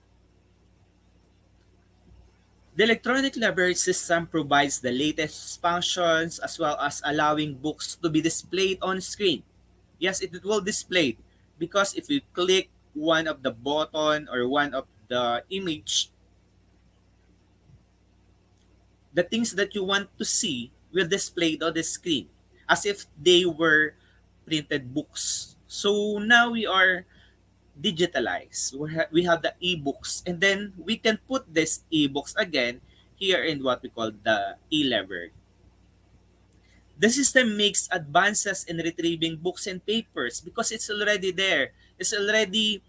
The electronic library system provides the latest functions as well as allowing books to be displayed on screen. Yes, it will display because if you click one of the button or one of the image, the things that you want to see will display on the screen as if they were printed books. So now we are digitalized. We have the ebooks, and then we can put this ebooks again here in what we call the e-library. The system makes advances in retrieving books and papers because it's already there. It's already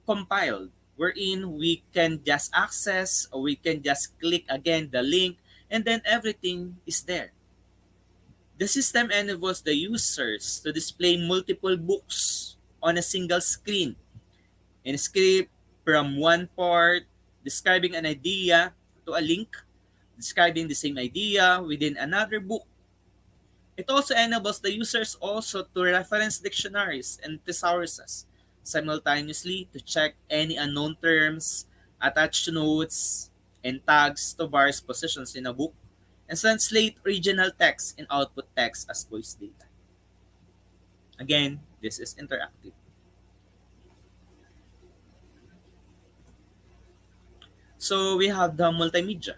compiled, wherein we can just access, or we can just click again the link, and then everything is there. The system enables the users to display multiple books on a single screen in script from one part, describing an idea, to a link describing the same idea within another book. It also enables the users also to reference dictionaries and thesauruses simultaneously to check any unknown terms, attach notes, and tags to various positions in a book, and translate original text and output text as voice data. Again, this is interactive. So we have the multimedia.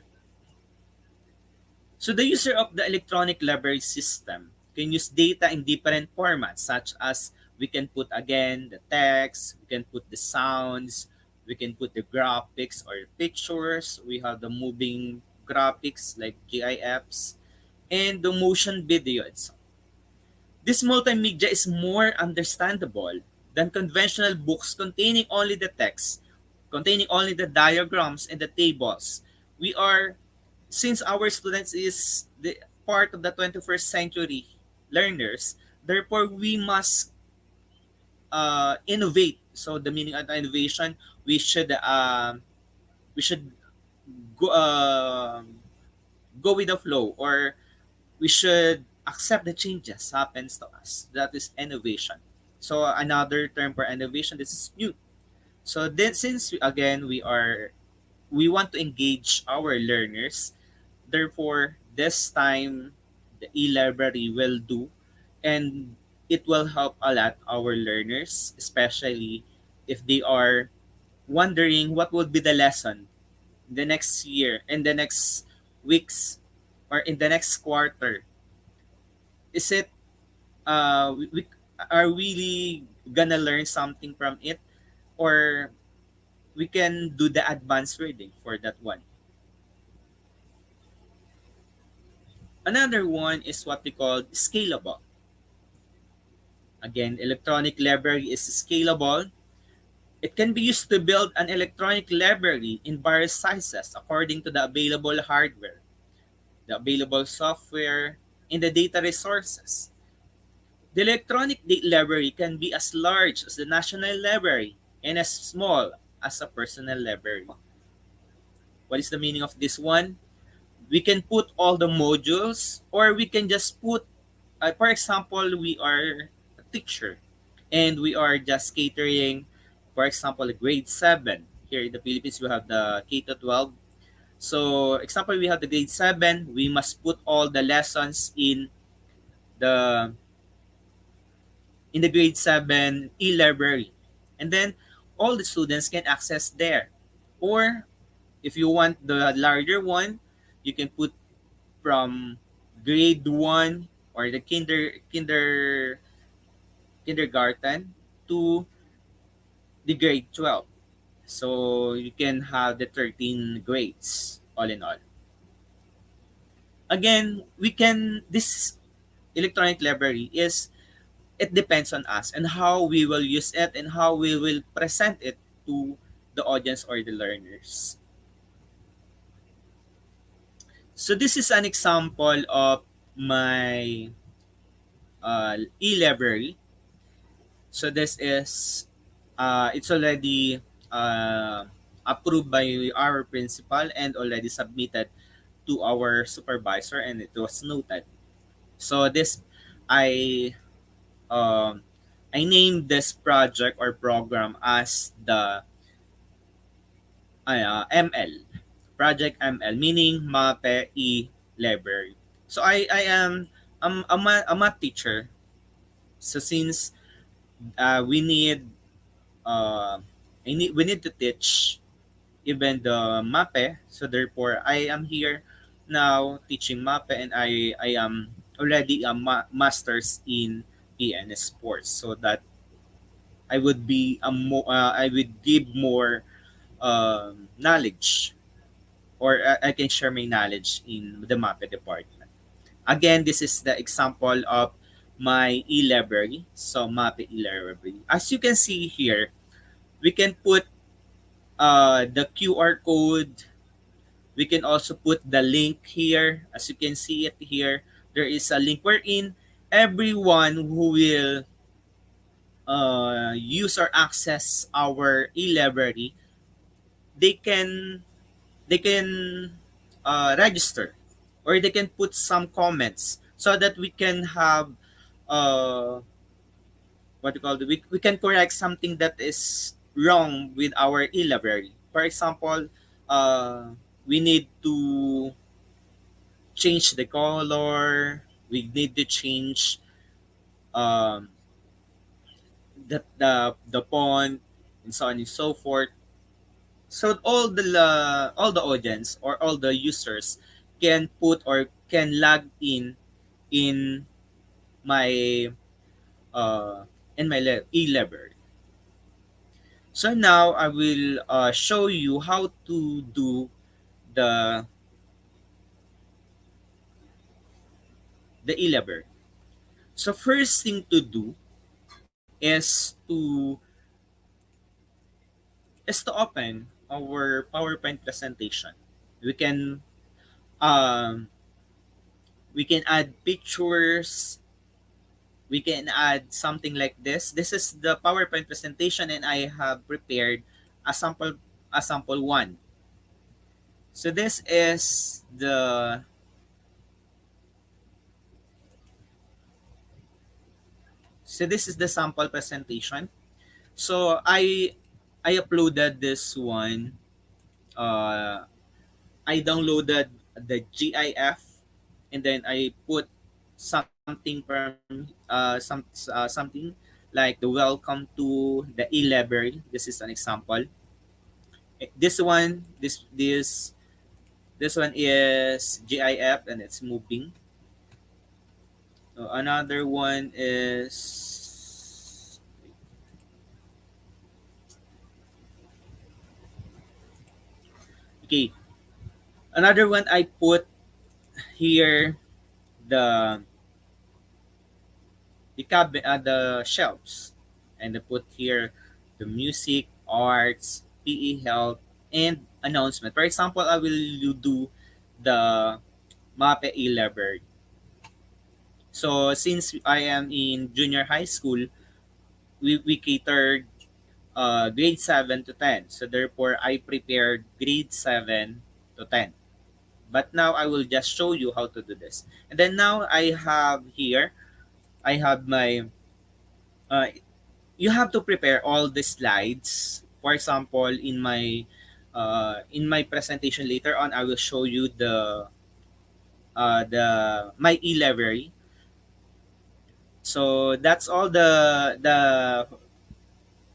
So the user of the electronic library system can use data in different formats, such as we can put again the text, we can put the sounds, we can put the graphics or pictures. We have the moving graphics like GIFs, and the motion video itself. This multimedia is more understandable than conventional books containing only the text, containing only the diagrams and the tables. We are Since our students is the part of the 21st century learners, therefore we must innovate. So the meaning of the innovation, we should go go with the flow, or we should accept the changes happens to us. That is innovation. So another term for innovation, this is new. So then, since again we want to engage our learners, therefore, this time the e-library will do, and it will help a lot our learners, especially if they are wondering what would be the lesson in the next year, in the next weeks, or in the next quarter. is it we are really gonna learn something from it, or we can do the advanced reading for that one. Another one is what we call scalable. Again, electronic library is scalable. It can be used to build an electronic library in various sizes according to the available hardware, the available software, and the data resources. The electronic data library can be as large as the national library and as small as a personal library. What is the meaning of this one? We can put all the modules, or we can just put, for example, we are a teacher and we are just catering, for example, grade 7. Here in the Philippines, we have the K to 12. So, example, we have the grade 7. We must put all the lessons the in the grade 7 e-library. And then all the students can access there. Or if you want the larger one, you can put from grade 1 or the kindergarten to the grade 12. So you can have the 13 grades all in all. Again, we can this electronic library is it depends on us and how we will use it and how we will present it to the audience or the learners. So this is an example of my e-library. So this is it's already approved by our principal and already submitted to our supervisor, and it was noted. So this I um, I named this project or program as the ML, Project ML, meaning MAPE E Library. So I am a math teacher. So since we need we need to teach even the MAPE, so therefore I am here now teaching MAPE, and I am already a masters in PN sports, so that I would give more knowledge, or I can share my knowledge in the MAPE department. Again, this is the example of my e-library. So MAPE e-library. As you can see here, we can put the QR code. We can also put the link here. As you can see it here, there is a link wherein everyone who will use or access our e-library, they can they can register, or they can put some comments so that we can have uh, what you call it, we can correct something that is wrong with our e-library. For example, we need to change the color, we need to change um, the font, and so on and so forth. So all the audience or all the users can put or can log in my uh, e-library. So now I will show you how to do the the e-library. So first thing to do is to open our PowerPoint presentation. We can um, we can add pictures, we can add something like this. This is the PowerPoint presentation, and I have prepared a sample one. So this is the sample presentation. So I uploaded this one. Uh, I downloaded the GIF, and then I put something from something like the welcome to the e-library. This is an example. This one is GIF, and it's moving. So another one is okay. Another one I put here the the shelves, and I put here the music, arts, PE, health, and announcement. For example, I will do the MAPE e-library. So since I am in junior high school, we catered grade 7 to 10. So therefore, I prepared grade 7 to 10. But now I will just show you how to do this. And then now I have here, I have my, uh, you have to prepare all the slides. For example, in my presentation later on, I will show you the my e-library. So that's all the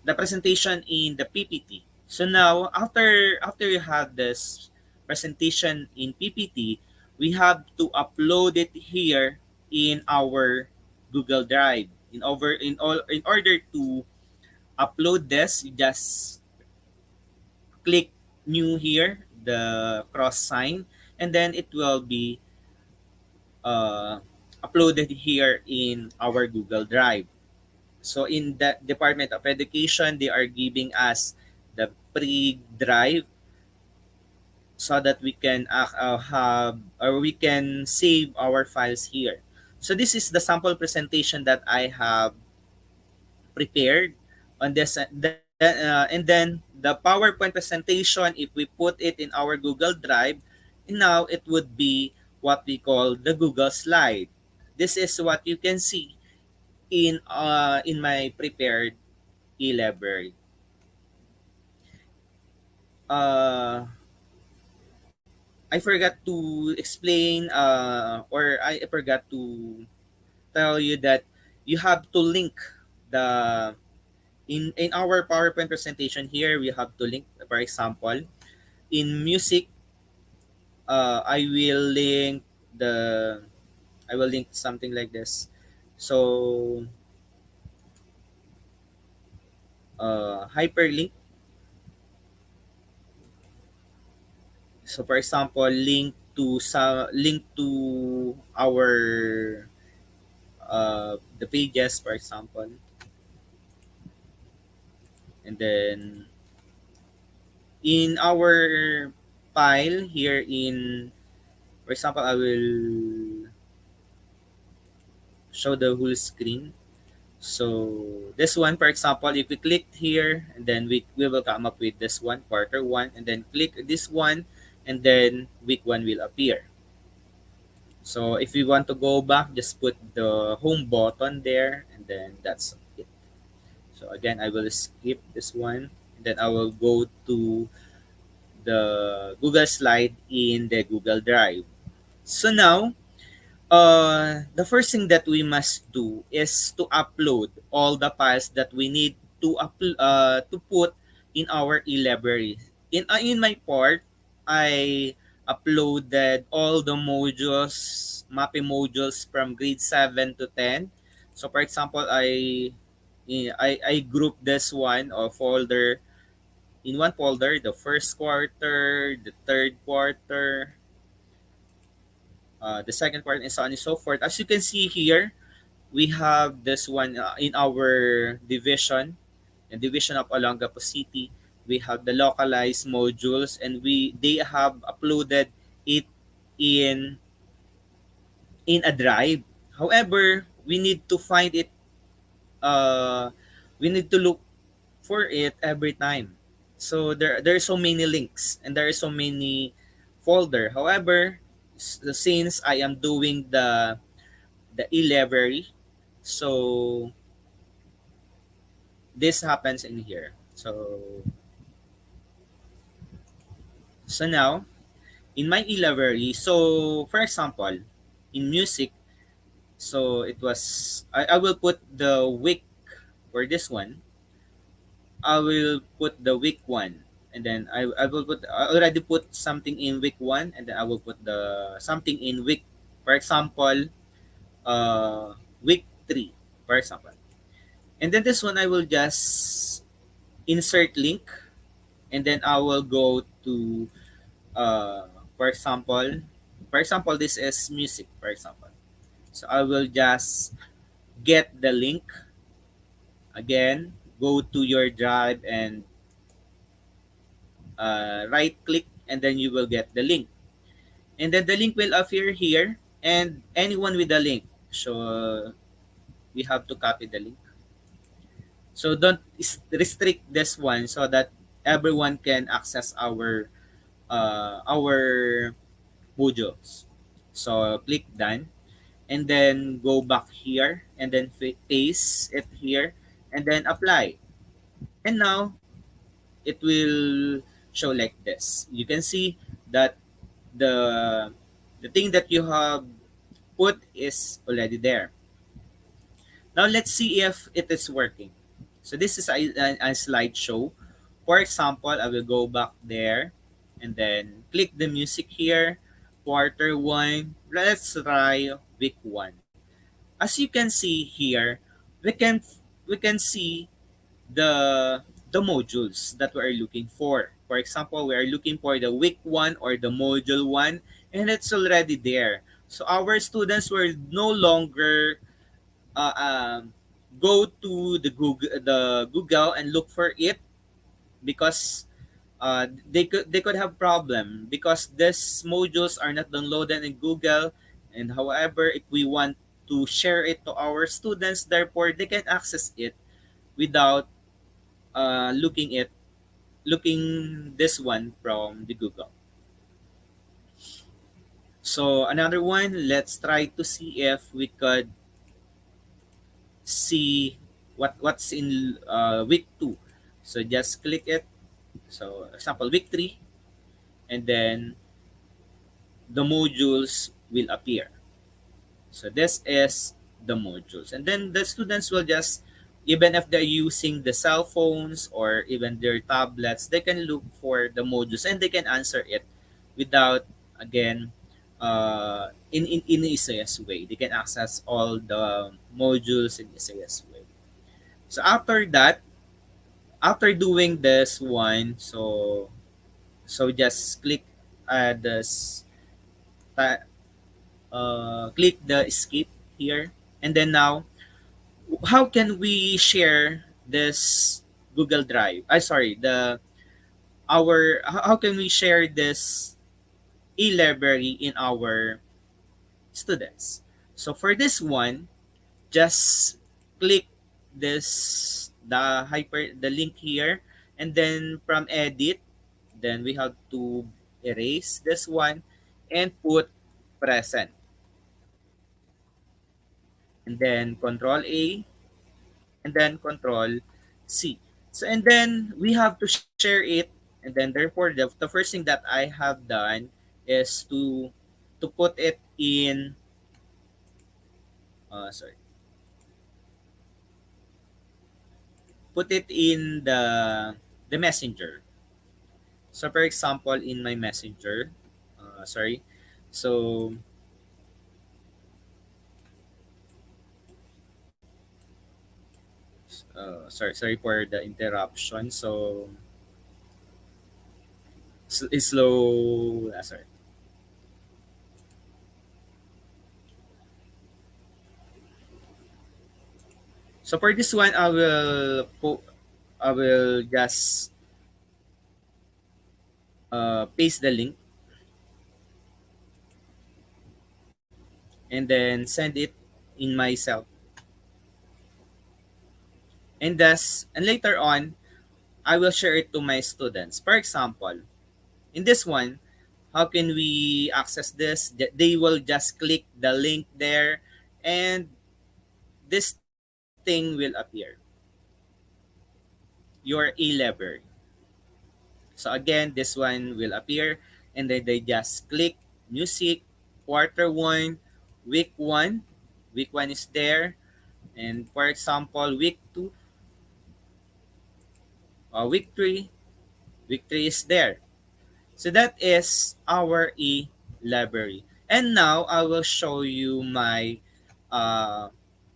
presentation in the PPT. So now after you have this presentation in PPT, we have to upload it here in our Google Drive. In order to upload this, you just click new here, the cross sign, and then it will be uh, uploaded here in our Google Drive. So in the Department of Education, they are giving us the pre-drive so that we can have or we can save our files here. So this is the sample presentation that I have prepared on this, and then the PowerPoint presentation, if we put it in our Google Drive, now it would be what we call the Google slide. This is what you can see in my prepared e-library. uh, I forgot to explain or I forgot to tell you that you have to link the in our PowerPoint presentation here. We have to link, for example, in music, I will link the I will link something like this. So hyperlink. So for example, link to our the pages, for example, and then in our file here in, for example, I will show the whole screen. So this one, for example, if we click here, and then we will come up with this one, quarter one, and then click this one, and then week one will appear. So if we want to go back, just put the home button there, and then that's it. So again, I will skip this one, and then I will go to the Google slide in the Google Drive. So now, the first thing that we must do is to upload all the files that we need to put in our e-library. In my part, I uploaded all the modules, MAPE modules from grade 7 to 10. So for example, I grouped this one or folder in one folder, the first quarter, the third quarter, the second quarter, and so on and so forth. As you can see here, we have this one in our division, the division of Olongapo City. We have the localized modules, and they have uploaded it in in a drive. However, we need to find it. Uh, we need to look for it every time. So there are so many links and there are so many folder. However, since I am doing the e-library, so this happens in here. So now in my e-library, so for example, in music, so it was I will put the week for this one. I will put the week one, and then I will put I already put something in week one, and then I will put the something in week. For example, week 3, for example. And then this one, I will just insert link, and then I will go to, uh, for example, this is music, for example. So I will just get the link again, go to your drive and right click, and then you will get the link. And then the link will appear here, and anyone with the link. So we have to copy the link. So don't restrict this one so that everyone can access our modules. So click done, and then go back here, and then paste it here, and then apply. And now it will show like this. You can see that the the thing that you have put is already there. Now let's see if it is working. So this is a slideshow. For example, I will go back there and then click the music here. Quarter one. Let's try week one. As you can see here, we can we can see the modules that we are looking for. For example, we are looking for the week one or the module one, and it's already there. So our students will no longer uh, um, go to the Google and look for it, because they could have problem because these modules are not downloaded in Google. And however, if we want to share it to our students, therefore they can access it without looking this one from the Google. So another one, let's try to see if we could see what's in week 2. So just click it. So example week 3, and then the modules will appear. So this is the modules. And then the students will just, even if they're using the cell phones or even their tablets, they can look for the modules and they can answer it without, again, in easiest way. They can access all the modules in easiest way. So after doing this one, so just click this click the escape here. And then now, how can we share this Google Drive? I sorry, the our how can we share this e-library in our students? So for this one, just click the link here, and then from edit, then we have to erase this one and put present, and then control A, and then control C. So and then we have to share it, and then therefore the first thing that I have done is to put it in sorry, put it in the messenger. So for example, in my messenger, sorry, so sorry for the interruption. So slow, sorry. So for this one, I will just paste the link and then send it in myself. And later on, I will share it to my students. For example, in this one, how can we access this? They will just click the link there, and this thing will appear, your e-library. So again, this one will appear, and then they just click music, quarter one, week one. Week one is there. And for example, week two, week three is there. So that is our e-library. And now I will show you my uh,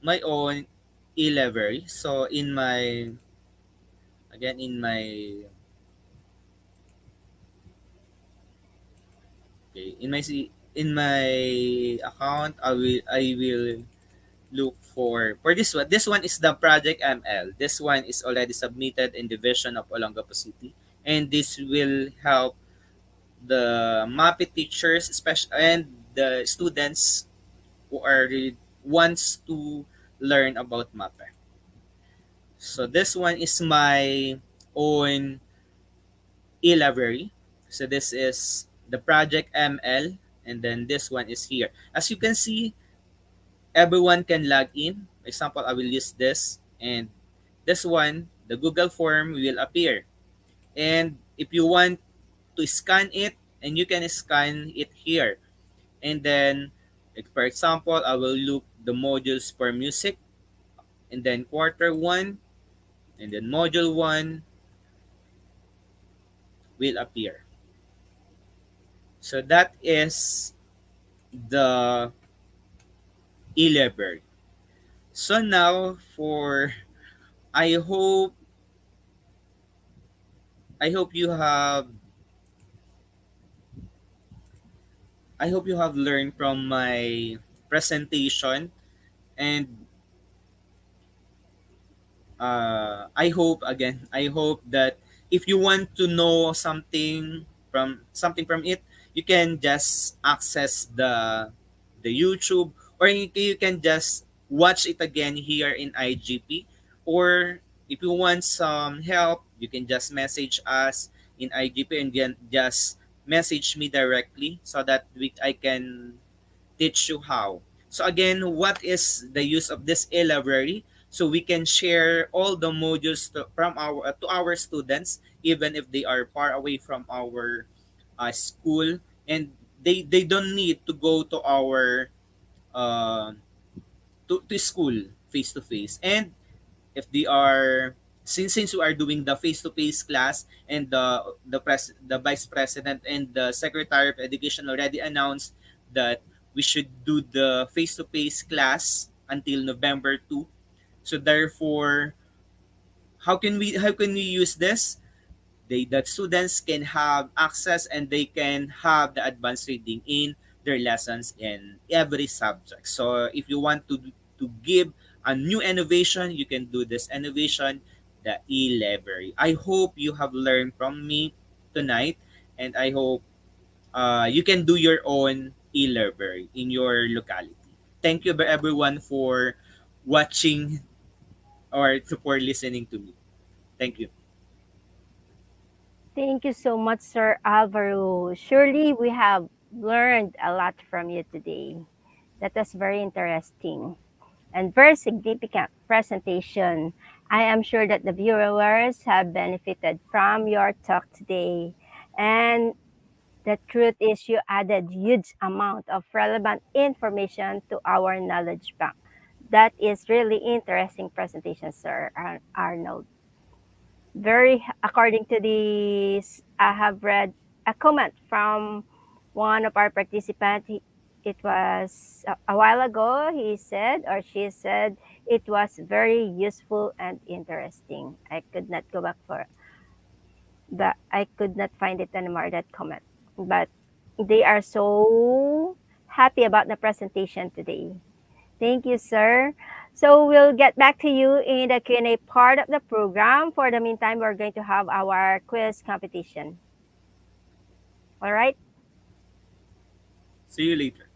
my own e-library. So in my again in my okay, in my account, I will look for this one. This one is the Project ML. This one is already submitted in Division of Olongapo City, and this will help the MAPE teachers, especially and the students who are wants to learn about MAPE. So this one is my own e-library. So this is the Project ML, and then this one is here. As you can see, everyone can log in. For example, I will use this, and this one, the Google form will appear. And if you want to scan it, and you can scan it here. And then, like for example, I will look the modules for music, and then quarter one, and then module one will appear. So that is the e-library. So now for I hope I hope you have I hope you have learned from my presentation, and I hope that if you want to know something from it, you can just access the YouTube, or you can just watch it again here in IGP. Or if you want some help, you can just message us in IGP, and then just message me directly so that I can teach you how. So again, what is the use of this e-library? So we can share all the modules from our to our students, even if they are far away from our school, and they don't need to go to our uh, to school face to face. And if they are since we are doing the face to face class, and the vice president and the secretary of education already announced that we should do the face to face class until November 2. So therefore, how can we use this? The students can have access, and they can have the advanced reading in their lessons in every subject. So if you want to give a new innovation, you can do this innovation, the e-library. I hope you have learned from me tonight, and I hope you can do your own e-library in your locality. Thank you everyone for watching, or for listening to me. Thank you. Thank you so much, Sir Alvaro. Surely we have learned a lot from you today. That was very interesting and very significant presentation. I am sure that the viewers have benefited from your talk today. And the truth is you added huge amount of relevant information to our knowledge bank. That is really interesting presentation, Sir Arnold. Very according to this, I have read a comment from one of our participants. It was a while ago. He said, or she said, it was very useful and interesting. I could not go back for, but I could not find it anymore, that comment. But they are so happy about the presentation today. Thank you, sir. So we'll get back to you in the Q&A part of the program. For the meantime, we're going to have our quiz competition. All right? See you later.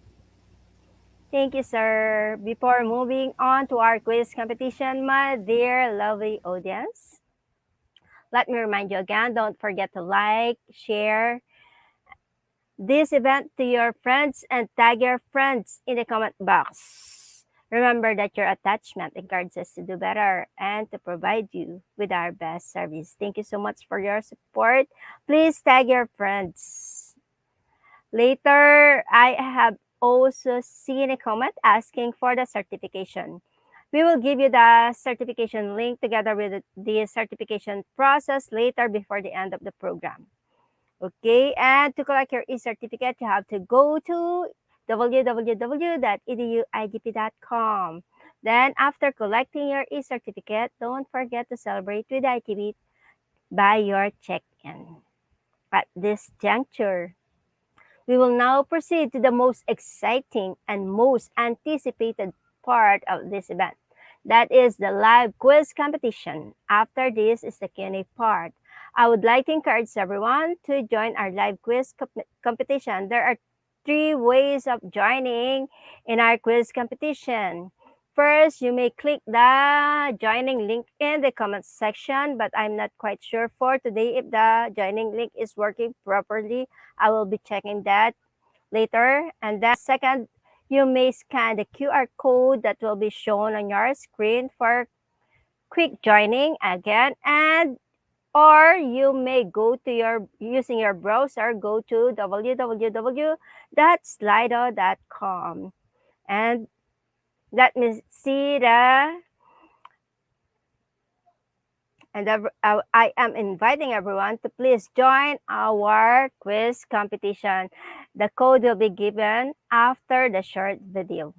Thank you, sir. Before moving on to our quiz competition, my dear lovely audience, let me remind you again, don't forget to like, share this event to your friends and tag your friends in the comment box. Remember that your attachment encourages us to do better and to provide you with our best service. Thank you so much for your support. Please tag your friends. Later, I have also seen a comment asking for the certification. We will give you the certification link together with the certification process later before the end of the program. Okay, and to collect your e-certificate, you have to go to www.eduigp.com. Then, after collecting your e-certificate, don't forget to celebrate with ITB by your check-in. At this juncture, we will now proceed to the most exciting and most anticipated part of this event. That is the live quiz competition. After this is the Q&A part. I would like to encourage everyone to join our live quiz competition. There are three ways of joining in our quiz competition. First, you may click the joining link in the comments section, but I'm not quite sure for today if the joining link is working properly. I will be checking that later. And then second, you may scan the QR code that will be shown on your screen for quick joining again. And or you may go to your using your browser, go to www.slido.com. And let me see the and I am inviting everyone to please join our quiz competition. The code will be given after the short video.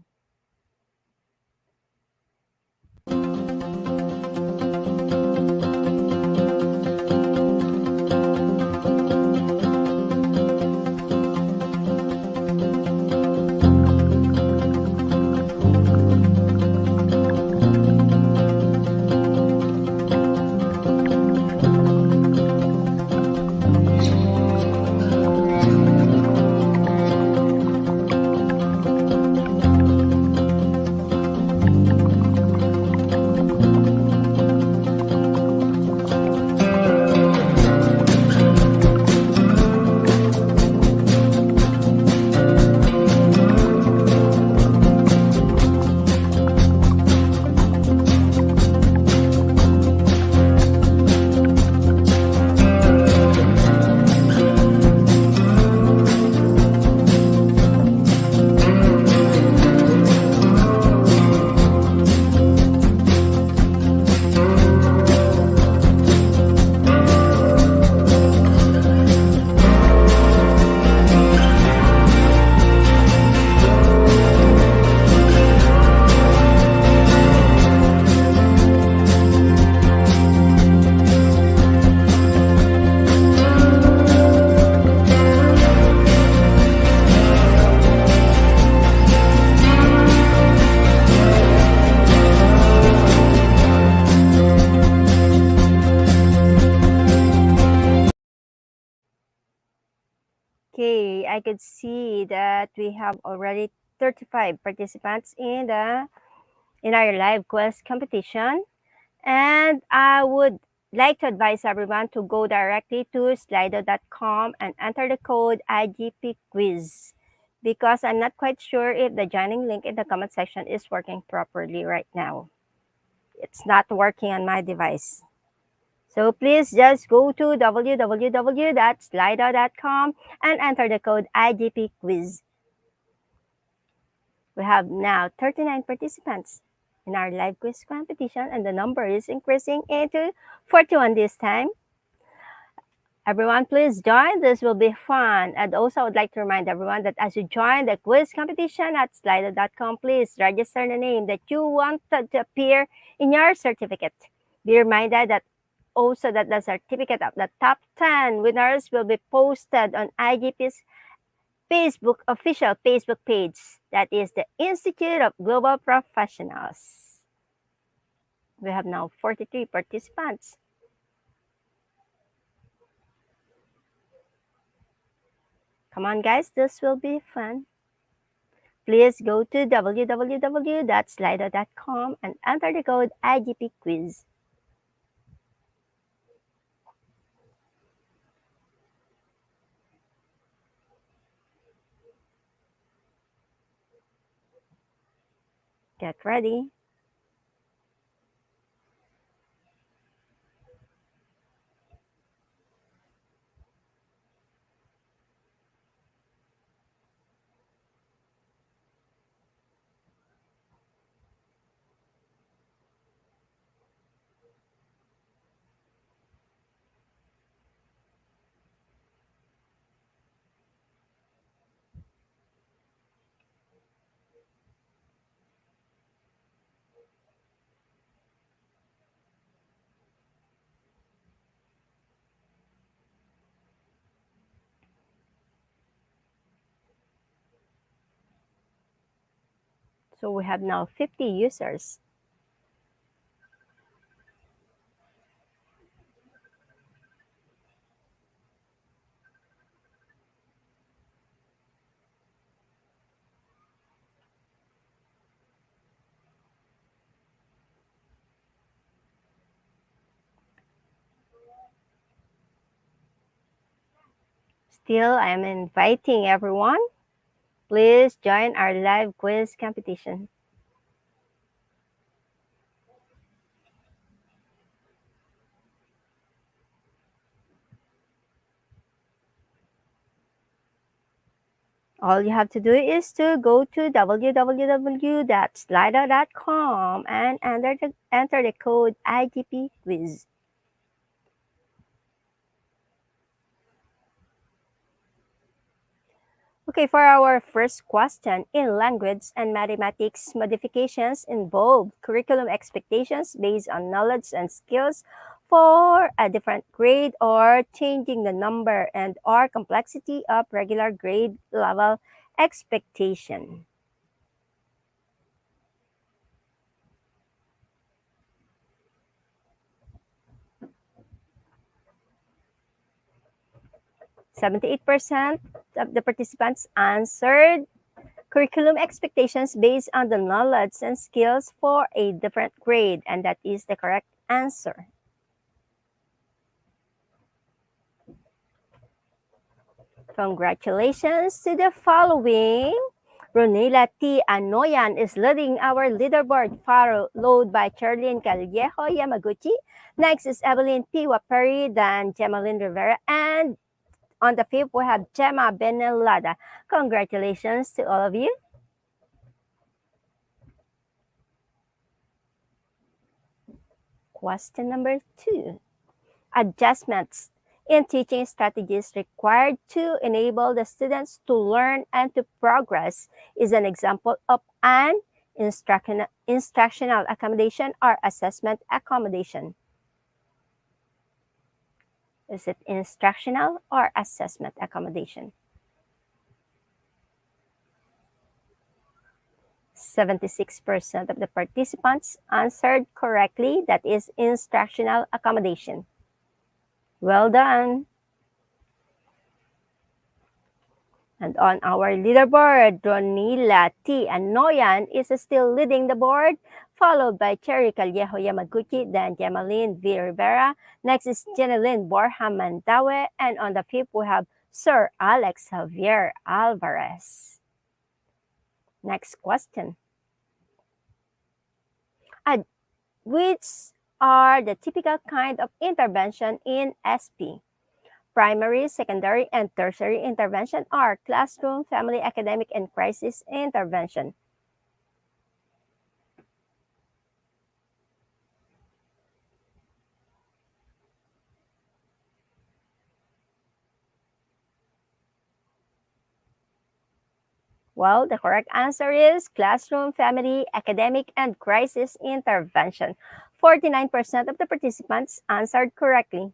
Okay, I could see that we have already 35 participants in our live quiz competition. And I would like to advise everyone to go directly to slido.com and enter the code IGP quiz because I'm not quite sure if the joining link in the comment section is working properly right now. It's not working on my device. So please just go to www.slido.com and enter the code IGP quiz. We have now 39 participants in our live quiz competition, and the number is increasing into 41 this time. Everyone, please join. This will be fun. And also, I would like to remind everyone that as you join the quiz competition at slido.com, please register the name that you want to appear in your certificate. Be reminded that also that the certificate of the top 10 winners will be posted on IGP's official Facebook page. That is the Institute of Global Professionals. We have now 43 participants. Come on, guys, this will be fun. Please go to www.slido.com and enter the code IGP quiz. Get ready. So we have now 50 users. Still, I am inviting everyone. Please join our live quiz competition. All you have to do is to go to www.slido.com and enter the code IGP quiz. Okay, for our first question, in language and mathematics, modifications involve curriculum expectations based on knowledge and skills for a different grade or changing the number and or complexity of regular grade level expectation. %78 of the participants answered curriculum expectations based on the knowledge and skills for a different grade, and that is the correct answer. Congratulations to the following. Ronela T. Anoyan is leading our leaderboard, followed by Charlene Callejo Yamaguchi. Next is Evelyn P. Waperi, then Gemaline Rivera, and on the fifth, we have Gemma Benelada. Congratulations to all of you. Question number 2. Adjustments in teaching strategies required to enable the students to learn and to progress is an example of an instructional accommodation or assessment accommodation. Is it instructional or assessment accommodation? 76% of the participants answered correctly. That is instructional accommodation. Well done. And on our leaderboard, Ronila T. Anoyan is still leading the board, followed by Cherry Callejo Yamaguchi, then Gemaline V. Rivera. Next is Jeneline Borja Mandawe, and on the fifth, we have Sir Alex Javier Alvarez. Next question. Which are the typical kind of intervention in SP? Primary, secondary, and tertiary intervention are classroom, family, academic, and crisis intervention. Well, the correct answer is classroom, family, academic, and crisis intervention. 49% of the participants answered correctly.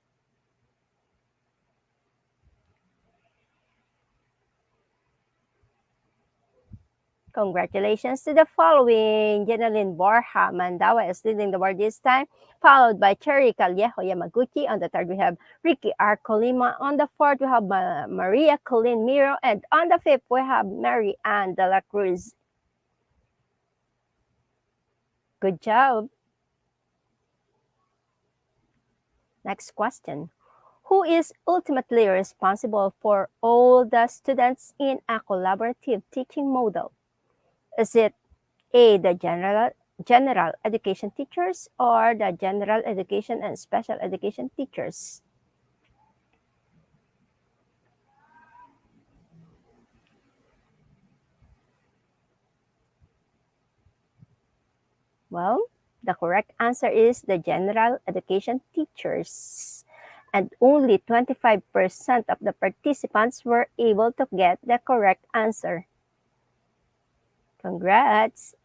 Congratulations to the following. Jeneline Borja Mandawa is leading the board this time, followed by Cherry Callejo Yamaguchi. On the third, we have Ricky R. Colima. On the fourth, we have Maria Colin Miro. And on the fifth, we have Mary Ann de la Cruz. Good job. Next question. Who is ultimately responsible for all the students in a collaborative teaching model? Is it A, the general education teachers, or the general education and special education teachers? Well, the correct answer is the general education teachers. And only 25% of the participants were able to get the correct answer. Congrats!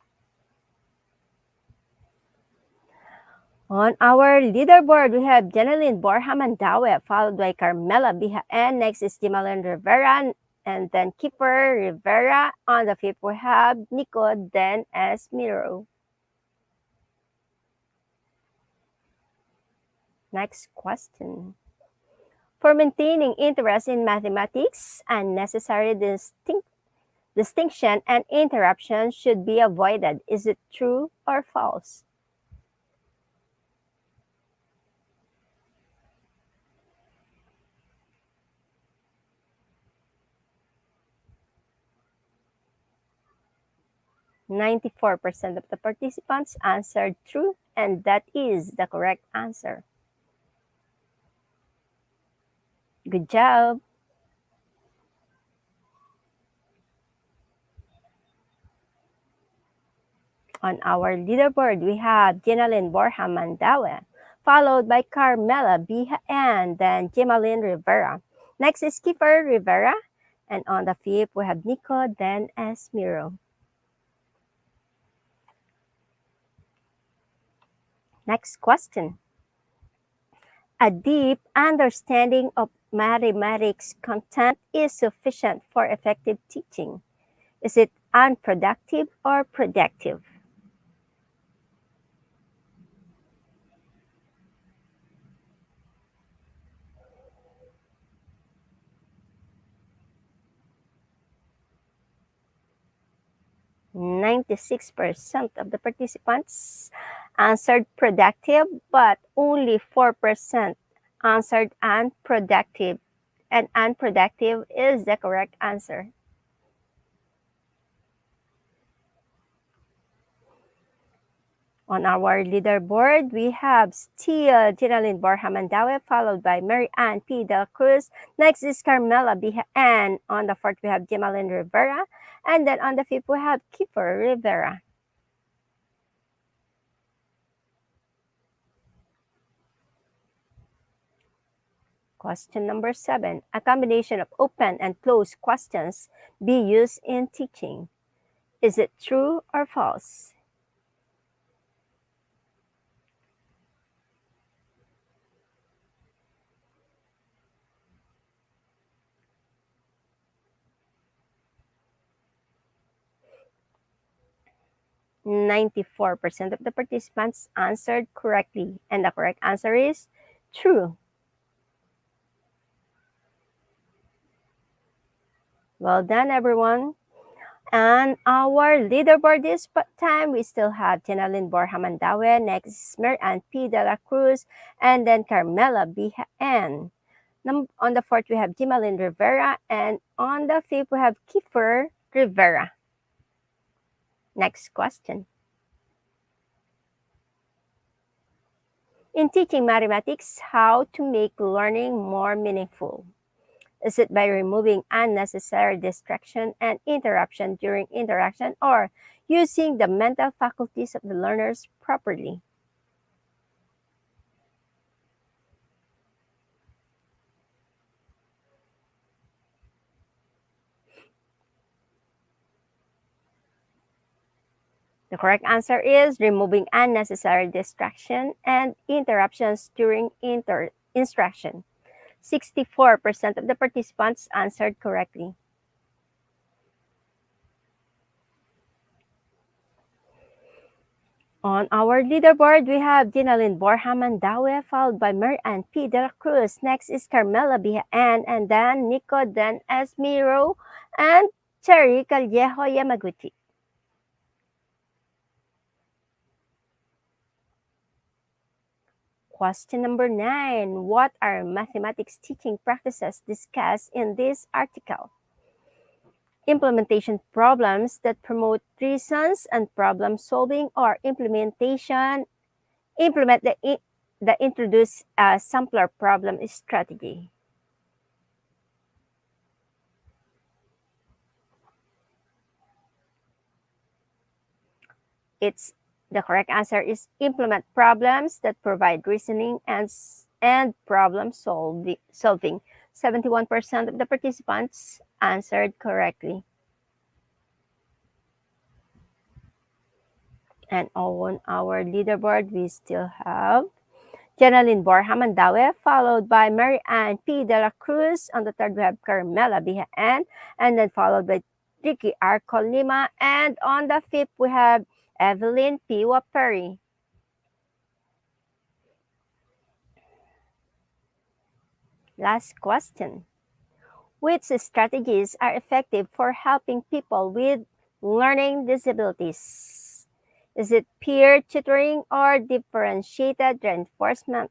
On our leaderboard, we have Jeneline Borja Mandawe, followed by Carmela Biha, and next is Jimalan Rivera, and then Kiefer Rivera. On the fifth, we have Nico, then Esmiro. Next question. For maintaining interest in mathematics, unnecessary distinction and interruption should be avoided. Is it true or false? "94% of the participants answered true, and that is the correct answer. Good job! On our leaderboard, we have Jenalyn Borja Mandawe, followed by Carmela Bihaan, then Gemaline Rivera. Next is Kiefer Rivera, and on the fifth, we have Nico, then Esmiro. Next question. A deep understanding of mathematics content is sufficient for effective teaching. Is it unproductive or productive? "96% of the participants answered productive, but only 4% answered unproductive. And unproductive is the correct answer. On our leaderboard, we have still Jenalyn Borja Mandawe, followed by Mary Ann P. De La Cruz. Next is Carmela Bihaan. On the fourth, we have Gemaline Rivera. And then on the fifth, we have Kiefer Rivera. Question number 7. A combination of open and closed questions be used in teaching. Is it true or false? "94% of the participants answered correctly, and the correct answer is true. Well done, everyone. And our leaderboard this time, we still have Jenalyn Borja Mandawe, next is Mary Ann P. De La Cruz, and then Carmela Bihaan. On the fourth, we have Gemaline Rivera, and on the fifth, we have Kiefer Rivera. Next question. In teaching mathematics, how to make learning more meaningful? Is it by removing unnecessary distraction and interruption during interaction, or using the mental faculties of the learners properly? The correct answer is removing unnecessary distraction and interruptions during instruction. 64% of the participants answered correctly. On our leaderboard, we have Jenalyn Borja Mandawe, followed by Mary Ann P. De La Cruz. Next is Carmela Bihaan, and then Nico, then Esmiro, and Cherry Callejo Yamaguchi. Question number 9. What are mathematics teaching practices discussed in this article? Implementation problems that promote reasons and problem solving, or implement the introduce a simpler problem strategy. The correct answer is implement problems that provide reasoning and problem solving. 71% of the participants answered correctly. And on our leaderboard, we still have Jenaline Borja Mandawe, followed by Mary Ann P. De La Cruz. On the third, we have Carmela Bihaan, and then followed by Ricky R. Colima. And on the fifth, we have Evelyn P. Waperi. Last question. Which strategies are effective for helping people with learning disabilities? Is it peer tutoring or differentiated reinforcement?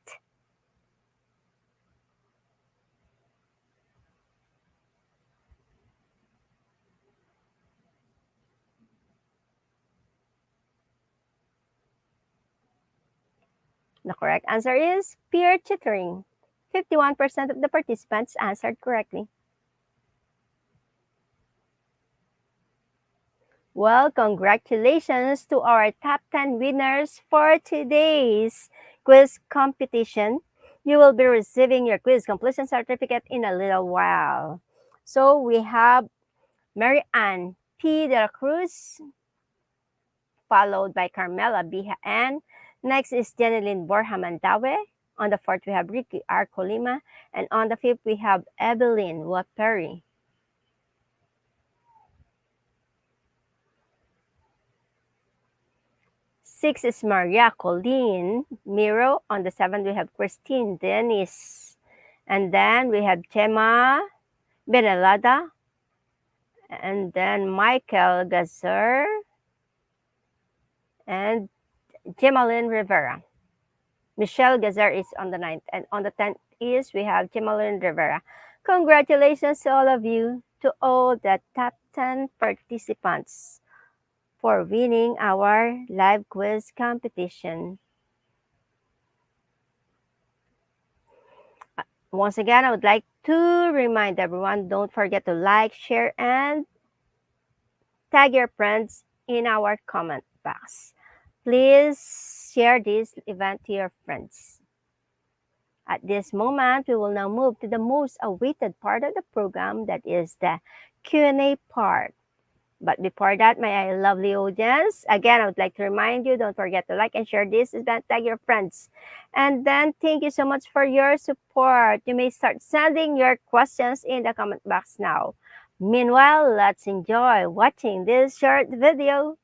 The correct answer is peer tutoring. 51% of the participants answered correctly. Well, congratulations to our top 10 winners for today's quiz competition. You will be receiving your quiz completion certificate in a little while. So we have Mary Ann P. De La Cruz, followed by Carmela Bihaan. Next is Jeneline Borja Mandawe. On the fourth, we have Ricky R. Colima. And on the fifth, we have Evelyn Waperi. Six is Maria Colleen Miro. On the seventh, we have Christine Dennis. And then we have Chema Benelada. And then Michael Gazer. And Gemaline Rivera. Michelle Gazer is on the ninth. And on the 10th is we have Gemaline Rivera. Congratulations to all of you, to all the top 10 participants for winning our live quiz competition. Once again, I would like to remind everyone, don't forget to like, share, and tag your friends in our comment box. Please share this event to your friends. At this moment, we will now move to the most awaited part of the program, that is the Q&A part. But before that, my lovely audience, again, I would like to remind you, don't forget to like and share this event, tag your friends. And then thank you so much for your support. You may start sending your questions in the comment box now. Meanwhile, let's enjoy watching this short video.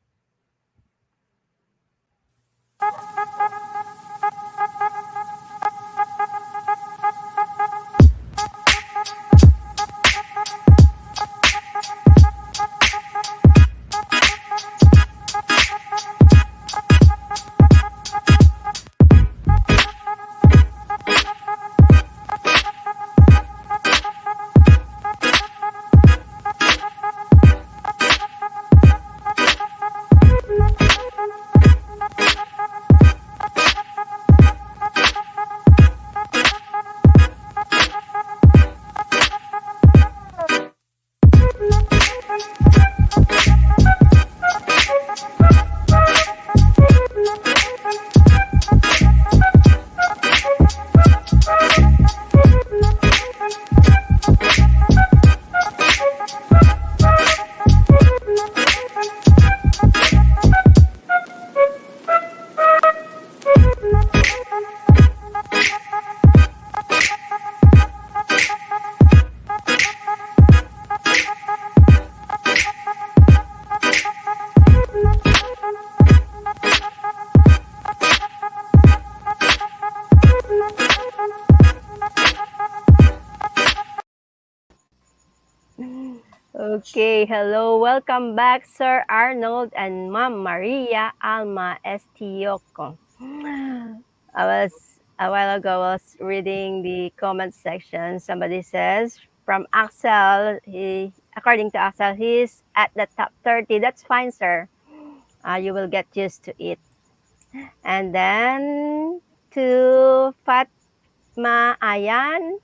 Okay, hello, welcome back, Sir Arnold and Ma'am Maria Alma Estioco. A while ago, I was reading the comment section. Somebody says from Axel, according to Axel, he's at the top 30. That's fine, sir. You will get used to it. And then to Fatma Ayan,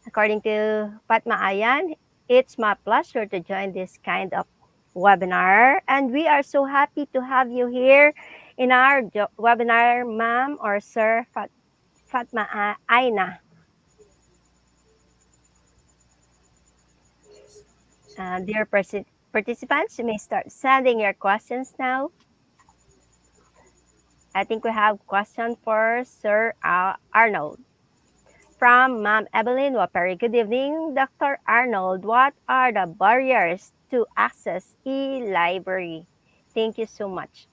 according to Fatma Ayan, it's my pleasure to join this kind of webinar. And we are so happy to have you here in our webinar, ma'am or sir Fatma Aina. Dear participants, you may start sending your questions now. I think we have question for Sir Arnold. From Ma'am Evelyn Waperi. Good evening, Dr. Arnold. What are the barriers to access e-library? Thank you so much.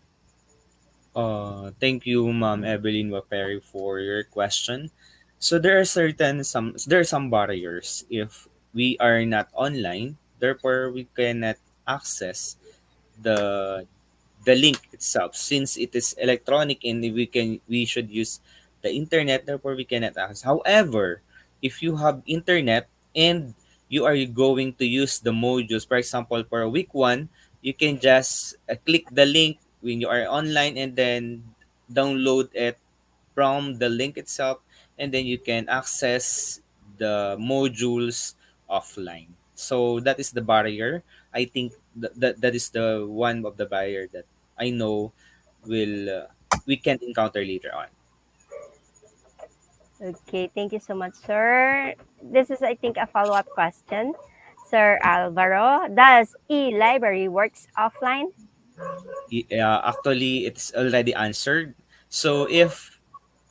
Thank you, Ma'am Evelyn Waperi, for your question. So there are some barriers if we are not online. Therefore, we cannot access the the link itself since it is electronic and we should use the internet. Therefore, we cannot access. However, if you have internet and you are going to use the modules, for example, for week one, you can just click the link when you are online and then download it from the link itself, and then you can access the modules offline. So that is the barrier. I think that is the one of the barrier that I know will we can encounter later on. Okay, thank you so much, sir. This is, I think, a follow-up question. Sir Alvaro, does e-library works offline? Actually, it's already answered. So if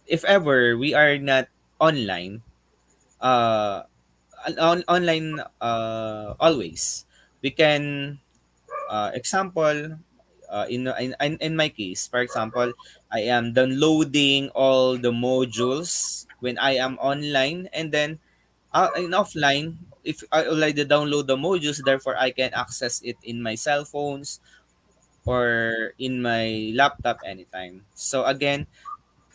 ever we are not online, uh, online always, we can example, in my case, for example, I am downloading all the modules when I am online, and then in offline, if I already download the modules, therefore I can access it in my cell phones or in my laptop anytime. So again,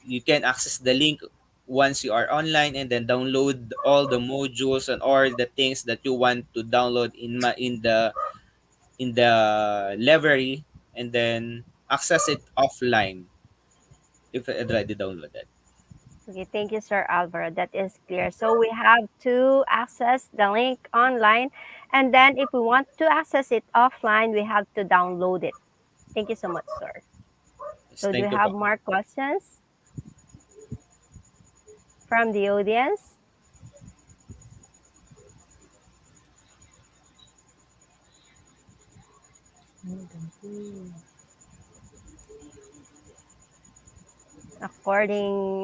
you can access the link once you are online and then download all the modules and all the things that you want to download in the library, and then access it offline if already downloaded. Okay, thank you, Sir Alvaro. That is clear. So we have to access the link online, and then if we want to access it offline, we have to download it. Thank you so much, sir. Yes, So do we thank you po. have more questions from the audience?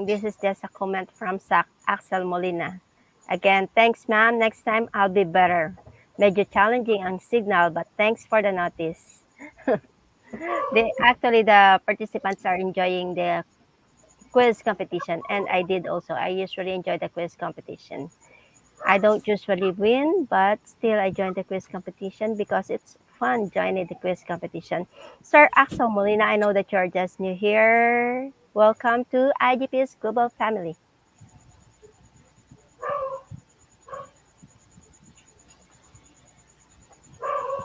This is just a comment from Axel Molina. Again, thanks, ma'am. Next time I'll be better. Medyo challenging ang signal, but thanks for the notice. The participants are enjoying the quiz competition, and I did also. I usually enjoy the quiz competition. I don't usually win, but still I join the quiz competition because it's fun joining the quiz competition. Sir Axel Molina, I know that you're just new here. Welcome to IGP's Global Family.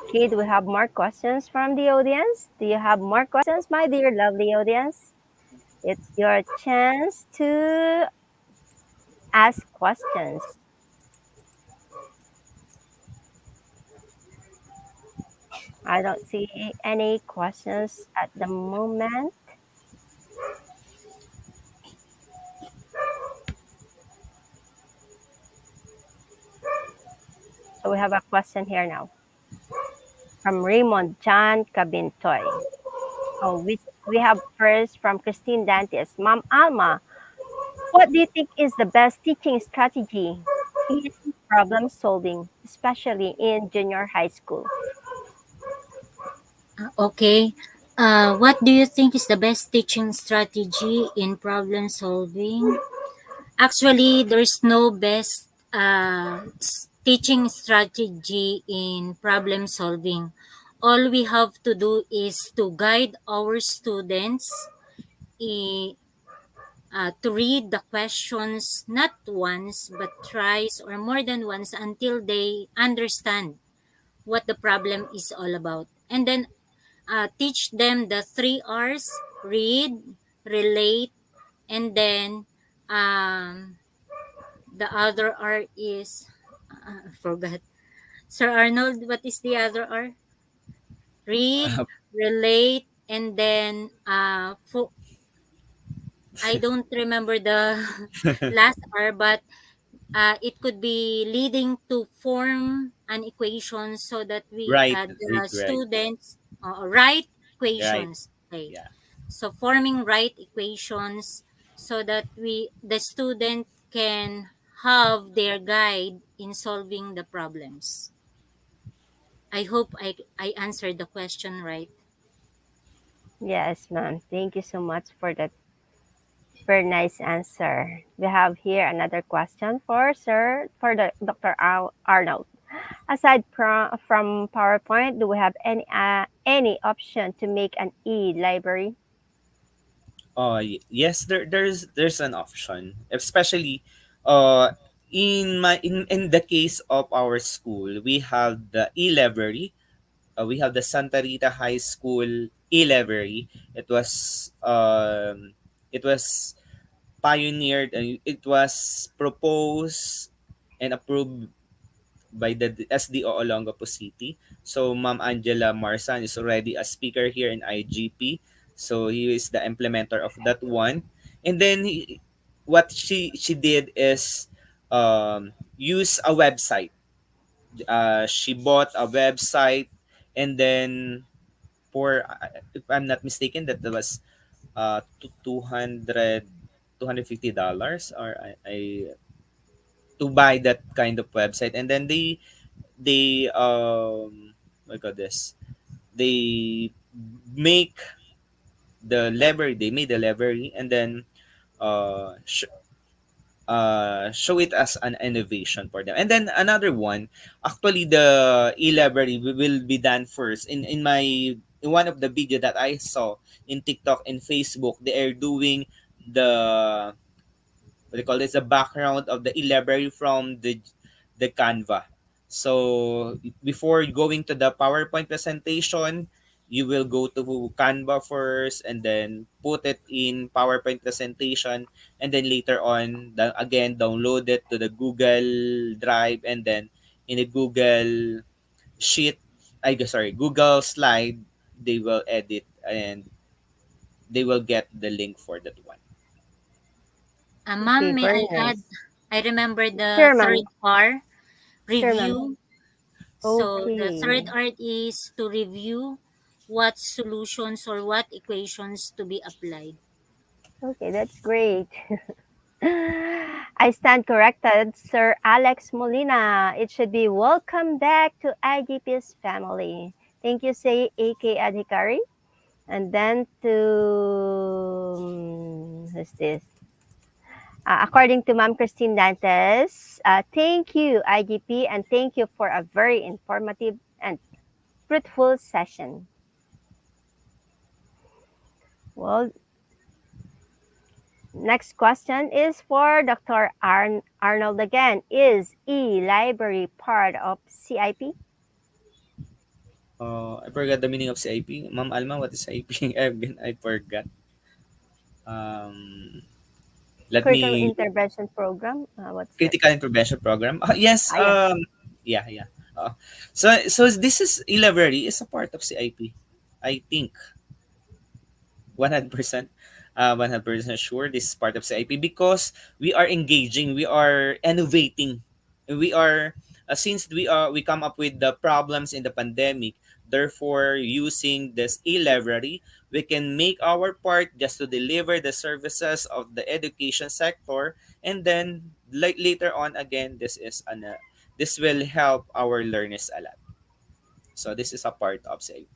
Okay, do we have more questions from the audience? Do you have more questions, my dear lovely audience? It's your chance to ask questions. I don't see any questions at the moment. So we have a question here now from Raymond John Cabintoy. Oh, we have first from Christine Dantes. Ma'am Alma, what do you think is the best teaching strategy in problem solving, especially in junior high school? Okay. What do you think is the best teaching strategy in problem solving? Actually, there's no best teaching strategy in problem solving. All we have to do is to guide our students i- to read the questions not once but thrice or more than once until they understand what the problem is all about. And then teach them the 3 R's: read, relate, and then the other R is, I forgot. Sir Arnold, what is the other R? Read, relate, and then I don't remember the last R, but it could be leading to form an equation so that Right, the right, students write right. equations. Okay. Yeah. So forming right equations so that the student can have their guide in solving the problems. I hope I answered the question right. Yes, ma'am. Thank you so much for that very nice answer. We have here another question for Sir, for the Dr. Arnold. Aside from PowerPoint, do we have any option to make an e-library? Yes, there's an option, especially uh in the case of our school. We have the e-library. We have the Santa Rita High School e-library. It was pioneered, and it was proposed and approved by the SDO Olongapo City. So Ma'am Angela Marsan is already a speaker here in IGP. So he is the implementer of that one. And then what she did is use a website. She bought a website, and then for if I'm not mistaken, that was 200 $250, or I to buy that kind of website. And then they what call this, they make they made the library, and then uh sh- show it as an innovation for them. And then another one, actually the e-library will be done first in one of the video that I saw in TikTok and Facebook. They are doing the what do you call this, the background of the e-library from the Canva. So before going to the PowerPoint presentation, you will go to Canva first, and then put it in PowerPoint presentation, and then later on again download it to the Google Drive, and then in a Google Sheet, Google Slide, they will edit, and they will get the link for that one. Okay, Ma'am, may very I add? nice. I remember the Sure, third ma'am. R, Sure, ma'am. review. So the third Okay. art is to review what solutions or what equations to be applied. Okay, that's great. I stand corrected, Sir Alex Molina. It should be welcome back to IGP's family. Thank you, say AK Adhikari. And then to who's this? According to Ma'am Christine Dantes, thank you, IGP, and thank you for a very informative and fruitful session. Well, next question is for Dr. Arnold again. Is e-library part of CIP? I forgot the meaning of CIP. Ma'am Alma, what is CIP? I forgot. Um, Let Curriculum me Intervention Program? What's that? critical intervention program. Yes. Yeah. Yeah, yeah. So this is e-library is a part of CIP. I think 100%. 100% sure this is part of CIP, because we are engaging, we are innovating, we are since we come up with the problems in the pandemic. Therefore, using this e-library, we can make our part just to deliver the services of the education sector, and then like later on again, this will help our learners a lot. So this is a part of CIP.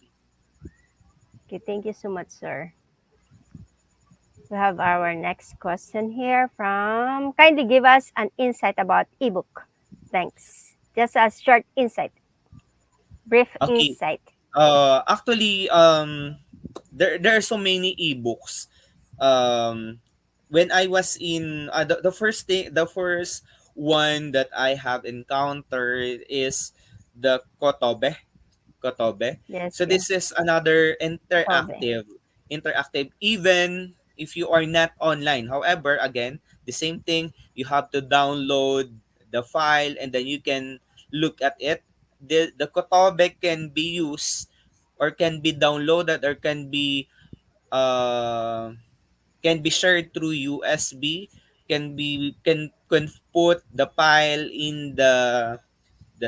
Okay, thank you so much, sir. We have our next question here from kindly give us an insight about ebook. Thanks. Just a short insight, brief Okay. insight. Actually, there are so many ebooks. When I was in the first one that I have encountered is the Kotobe. Yes, So yes. this is another Kobe. interactive, even if you are not online. However, again, the same thing, you have to download the file, and then you can look at it. The Kotobe can be downloaded, or can be shared through USB, can put the file in the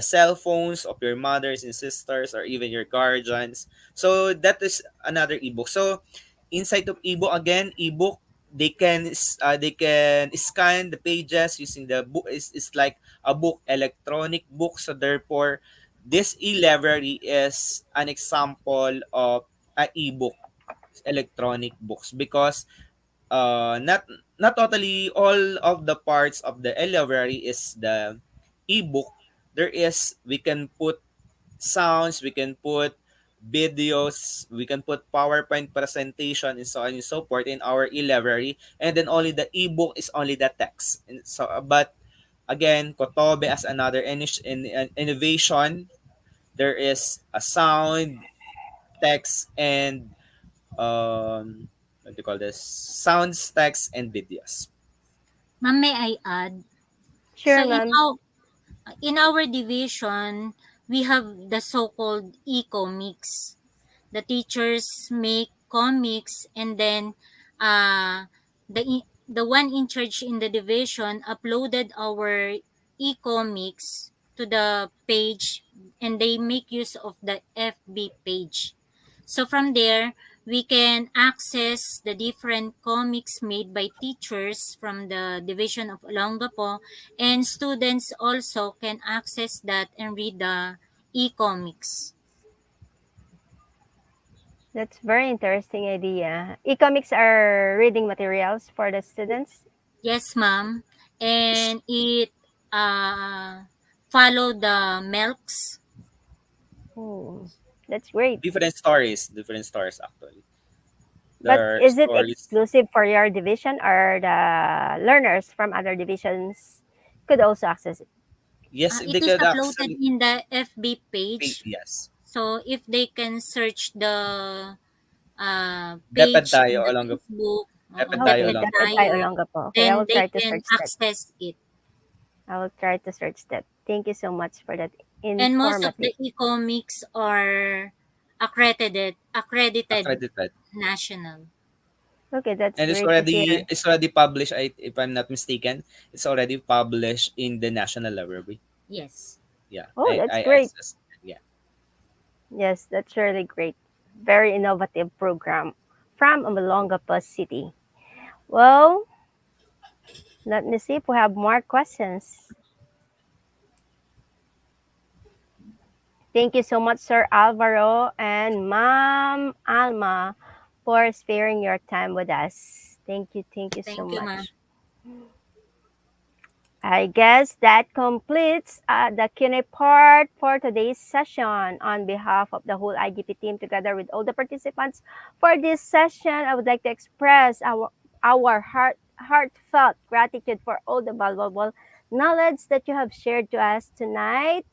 cell phones of your mothers and sisters, or even your guardians. So that is another ebook. So inside of ebook, again, ebook, they can scan the pages using the book. Is like a book, electronic book. So therefore, this e-library is an example of a ebook, electronic books, because not totally all of the parts of the e-library is the ebook. There is, we can put sounds, we can put videos, we can put PowerPoint presentation, and so on and so forth in our e-library. And then only the ebook is only the text. And so, but again, Kotobe as another innovation, there is a sound, text, and what do you call this? Sounds, text, and videos. Ma'am, may I add? So Sure, ma'am. in our division, we have the so-called eco-mix. The teachers make comics, and then the one in charge in the division uploaded our e-comics to the page, and they make use of the FB page. So from there, we can access the different comics made by teachers from the division of Olongapo, and students also can access that and read the e-comics. That's very interesting idea. E-comics are reading materials for the students. Yes, ma'am. It's And it follow the milks. Oh, that's great. different stories actually. But There are is it stories. exclusive for your division, or the learners from other divisions could also access it? Yes, It they is could uploaded actually. in the FB page. Yes. So if they can search the Deped page tayo in the along the Facebook, Deped tayo Okay, along Deped the dapat tayo Tayo, Olonga po. Okay, I then will they try to can search that. access it. I will try to search that. Thank you so much for that And most of informative. the e-comics are accredited accredited. national. Okay, that's And great to hear. it's already published, if I'm not mistaken. It's already published in the National Library. Yes. Yeah, Oh, that's I great. access. Yeah. Yes, that's really great. Very innovative program from Olongapo City. Well, let me see if we have more questions. Thank you so much, Sir Alvaro and Ma'am Alma, for sparing your time with us. Thank you so Thank you, ma'am. much. I guess that completes the Q&A part for today's session. On behalf of the whole IGP team, together with all the participants for this session, I would like to express our heartfelt gratitude for all the valuable knowledge that you have shared to us tonight.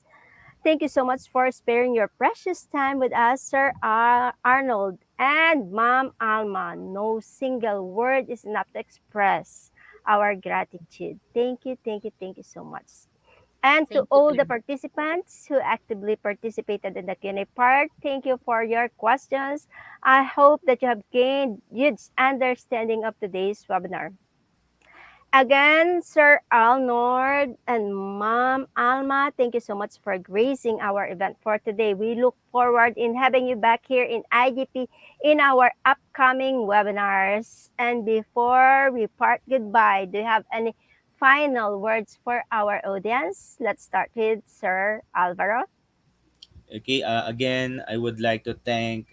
Thank you so much for sparing your precious time with us, Sir Arnold and Mom Alma. No single word is enough to express our gratitude. Thank you so much. And to Thank you all very the much. participants who actively participated in the Q&A part, thank you for your questions. I hope that you have gained huge understanding of today's webinar. Again, Sir Alnord and Mom Alma, thank you so much for gracing our event for today. We look forward in having you back here in IGP in our upcoming webinars. And before we part goodbye, do you have any final words for our audience? Let's start with Sir Alvaro. Okay. Again, I would like to thank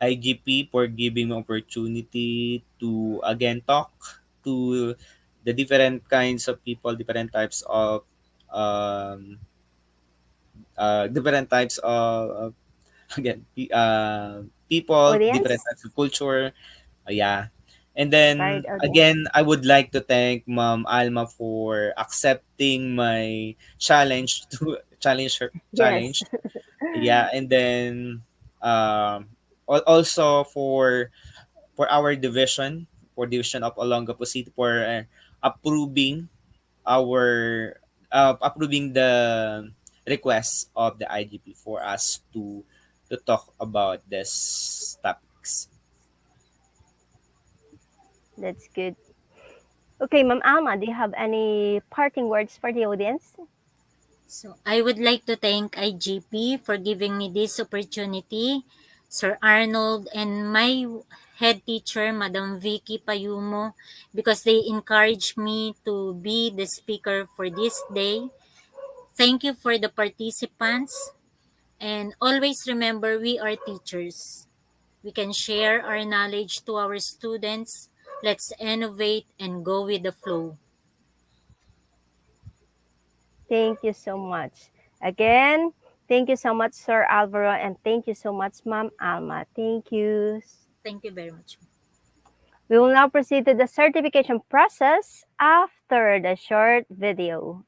IGP for giving me opportunity to again talk to the different kinds of people, um, different types of again people, different Audience, types of culture. Yeah. And then varied audience. again, I would like to thank Ma'am Alma for accepting my challenge to challenge her Yes. challenge. Yeah, and then also for our division, for division of Olongapo City, for approving our approving the request of the IGP for us to talk about this topics. That's good. Okay, Ma'am Alma, do you have any parting words for the audience? So I would like to thank IGP for giving me this opportunity, Sir Arnold, and my head teacher, Madam Vicky Payumo, because they encouraged me to be the speaker for this day. Thank you for the participants. And always remember, we are teachers. We can share our knowledge to our students. Let's innovate and go with the flow. Thank you so much. Again, thank you so much, Sir Alvaro, and thank you so much, Ma'am Alma. Thank you. Thank you very much. We will now proceed to the certification process after the short video.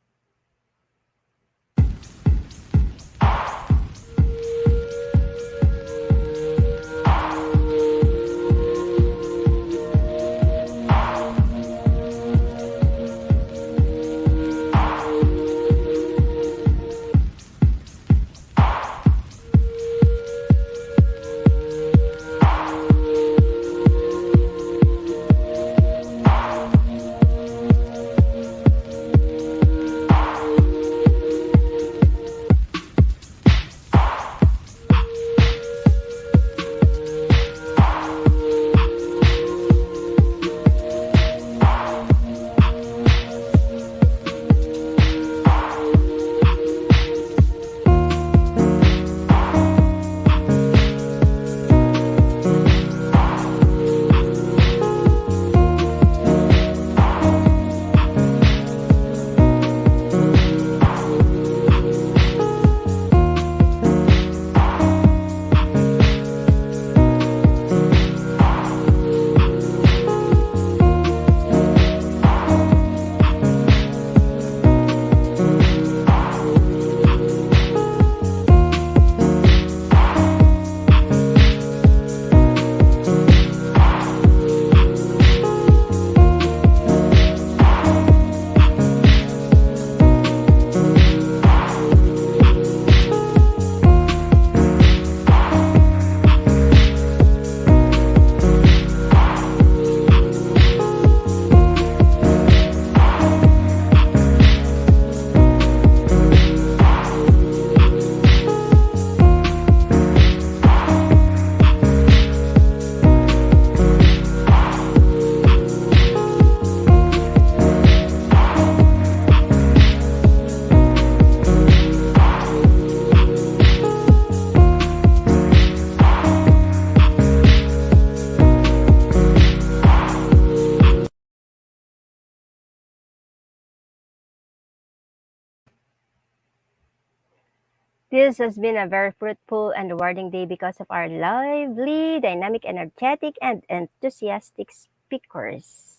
This has been a very fruitful and rewarding day because of our lively, dynamic, energetic, and enthusiastic speakers.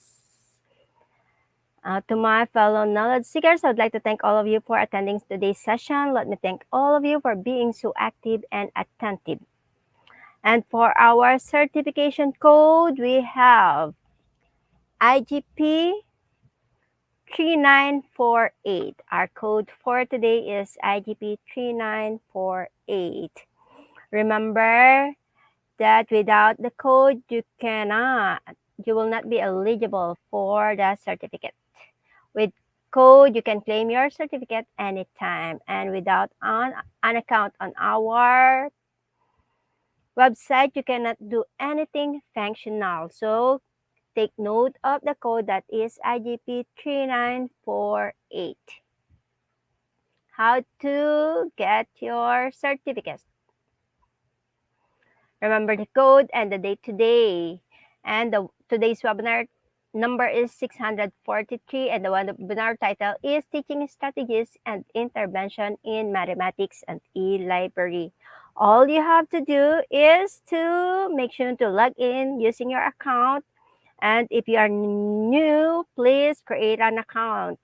To my fellow knowledge seekers, I would like to thank all of you for attending today's session. Let me thank all of you for being so active and attentive. And for our certification code, we have IGP 3948. Our code for today is IGP 3948. Remember that without the code, you will not be eligible for the certificate. With code, you can claim your certificate anytime. And without an account on our website, you cannot do anything functional. So take note of the code that is IGP 3948. How to get your certificate. Remember the code and the date today. And today's webinar number is 643, and the webinar title is Teaching Strategies and Intervention in Mathematics and e-Library. All you have to do is to make sure to log in using your account. And if you are new, please create an account.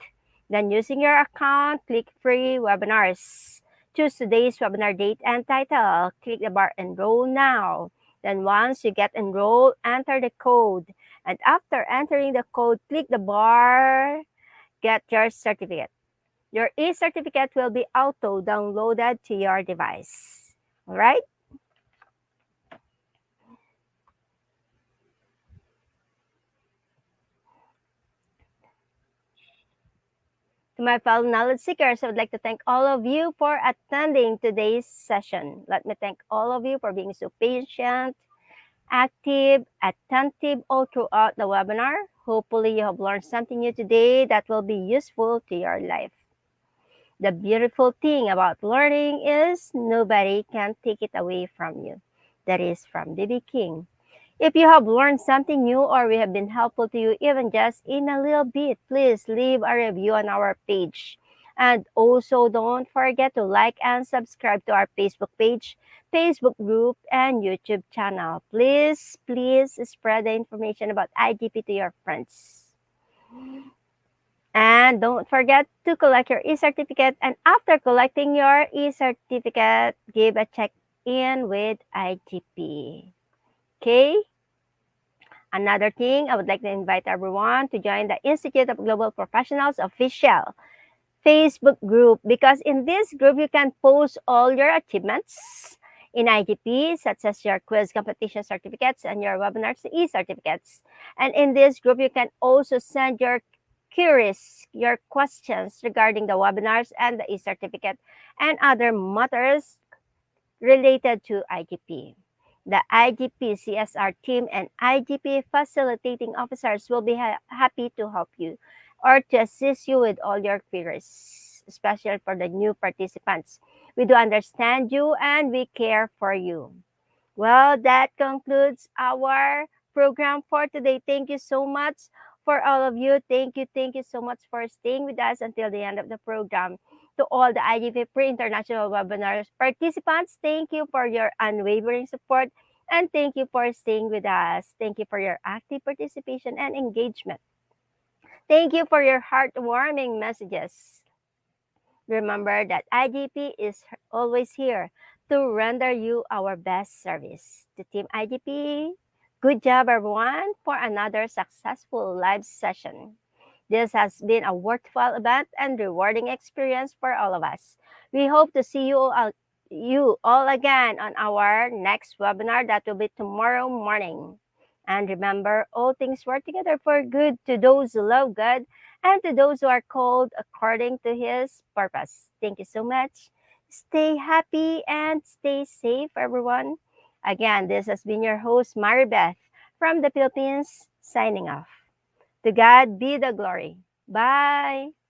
Then using your account, click free webinars. Choose today's webinar date and title. Click the bar Enroll Now. Then once you get enrolled, enter the code. And after entering the code, click the bar Get Your Certificate. Your e-certificate will be auto-downloaded to your device. All right? To my fellow knowledge seekers, I would like to thank all of you for attending today's session. Let me thank all of you for being so patient active, attentive all throughout the webinar. Hopefully, you have learned something new today that will be useful to your life. The beautiful thing about learning is nobody can take it away from you. That is from D.B. King. If you have learned something new or we have been helpful to you, even just in a little bit, please leave a review on our page. And also don't forget to like and subscribe to our Facebook page, Facebook group, and YouTube channel. Please spread the information about IGP to your friends. And don't forget to collect your e-certificate. And after collecting your e-certificate, give a check-in with IGP. Okay? Another thing, I would like to invite everyone to join the Institute of Global Professionals official Facebook group, because in this group, you can post all your achievements in IGP, such as your quiz competition certificates and your webinars e-certificates. And in this group, you can also send your queries, your questions regarding the webinars and the e-certificate and other matters related to IGP. The IGP CSR team and IGP facilitating officers will be happy to help you or to assist you with all your queries, especially for the new participants. We do understand you and we care for you. Well, that concludes our program for today. Thank you so much for all of you. Thank you so much for staying with us until the end of the program. To all the IGP Pre-International Webinar participants, thank you for your unwavering support and thank you for staying with us. Thank you for your active participation and engagement. Thank you for your heartwarming messages. Remember that IGP is always here to render you our best service. To Team IGP, good job everyone for another successful live session. This has been a worthwhile event and rewarding experience for all of us. We hope to see you all again on our next webinar that will be tomorrow morning. And remember, all things work together for good to those who love God and to those who are called according to His purpose. Thank you so much. Stay happy and stay safe, everyone. Again, this has been your host, Maribeth from the Philippines, signing off. To God be the glory. Bye.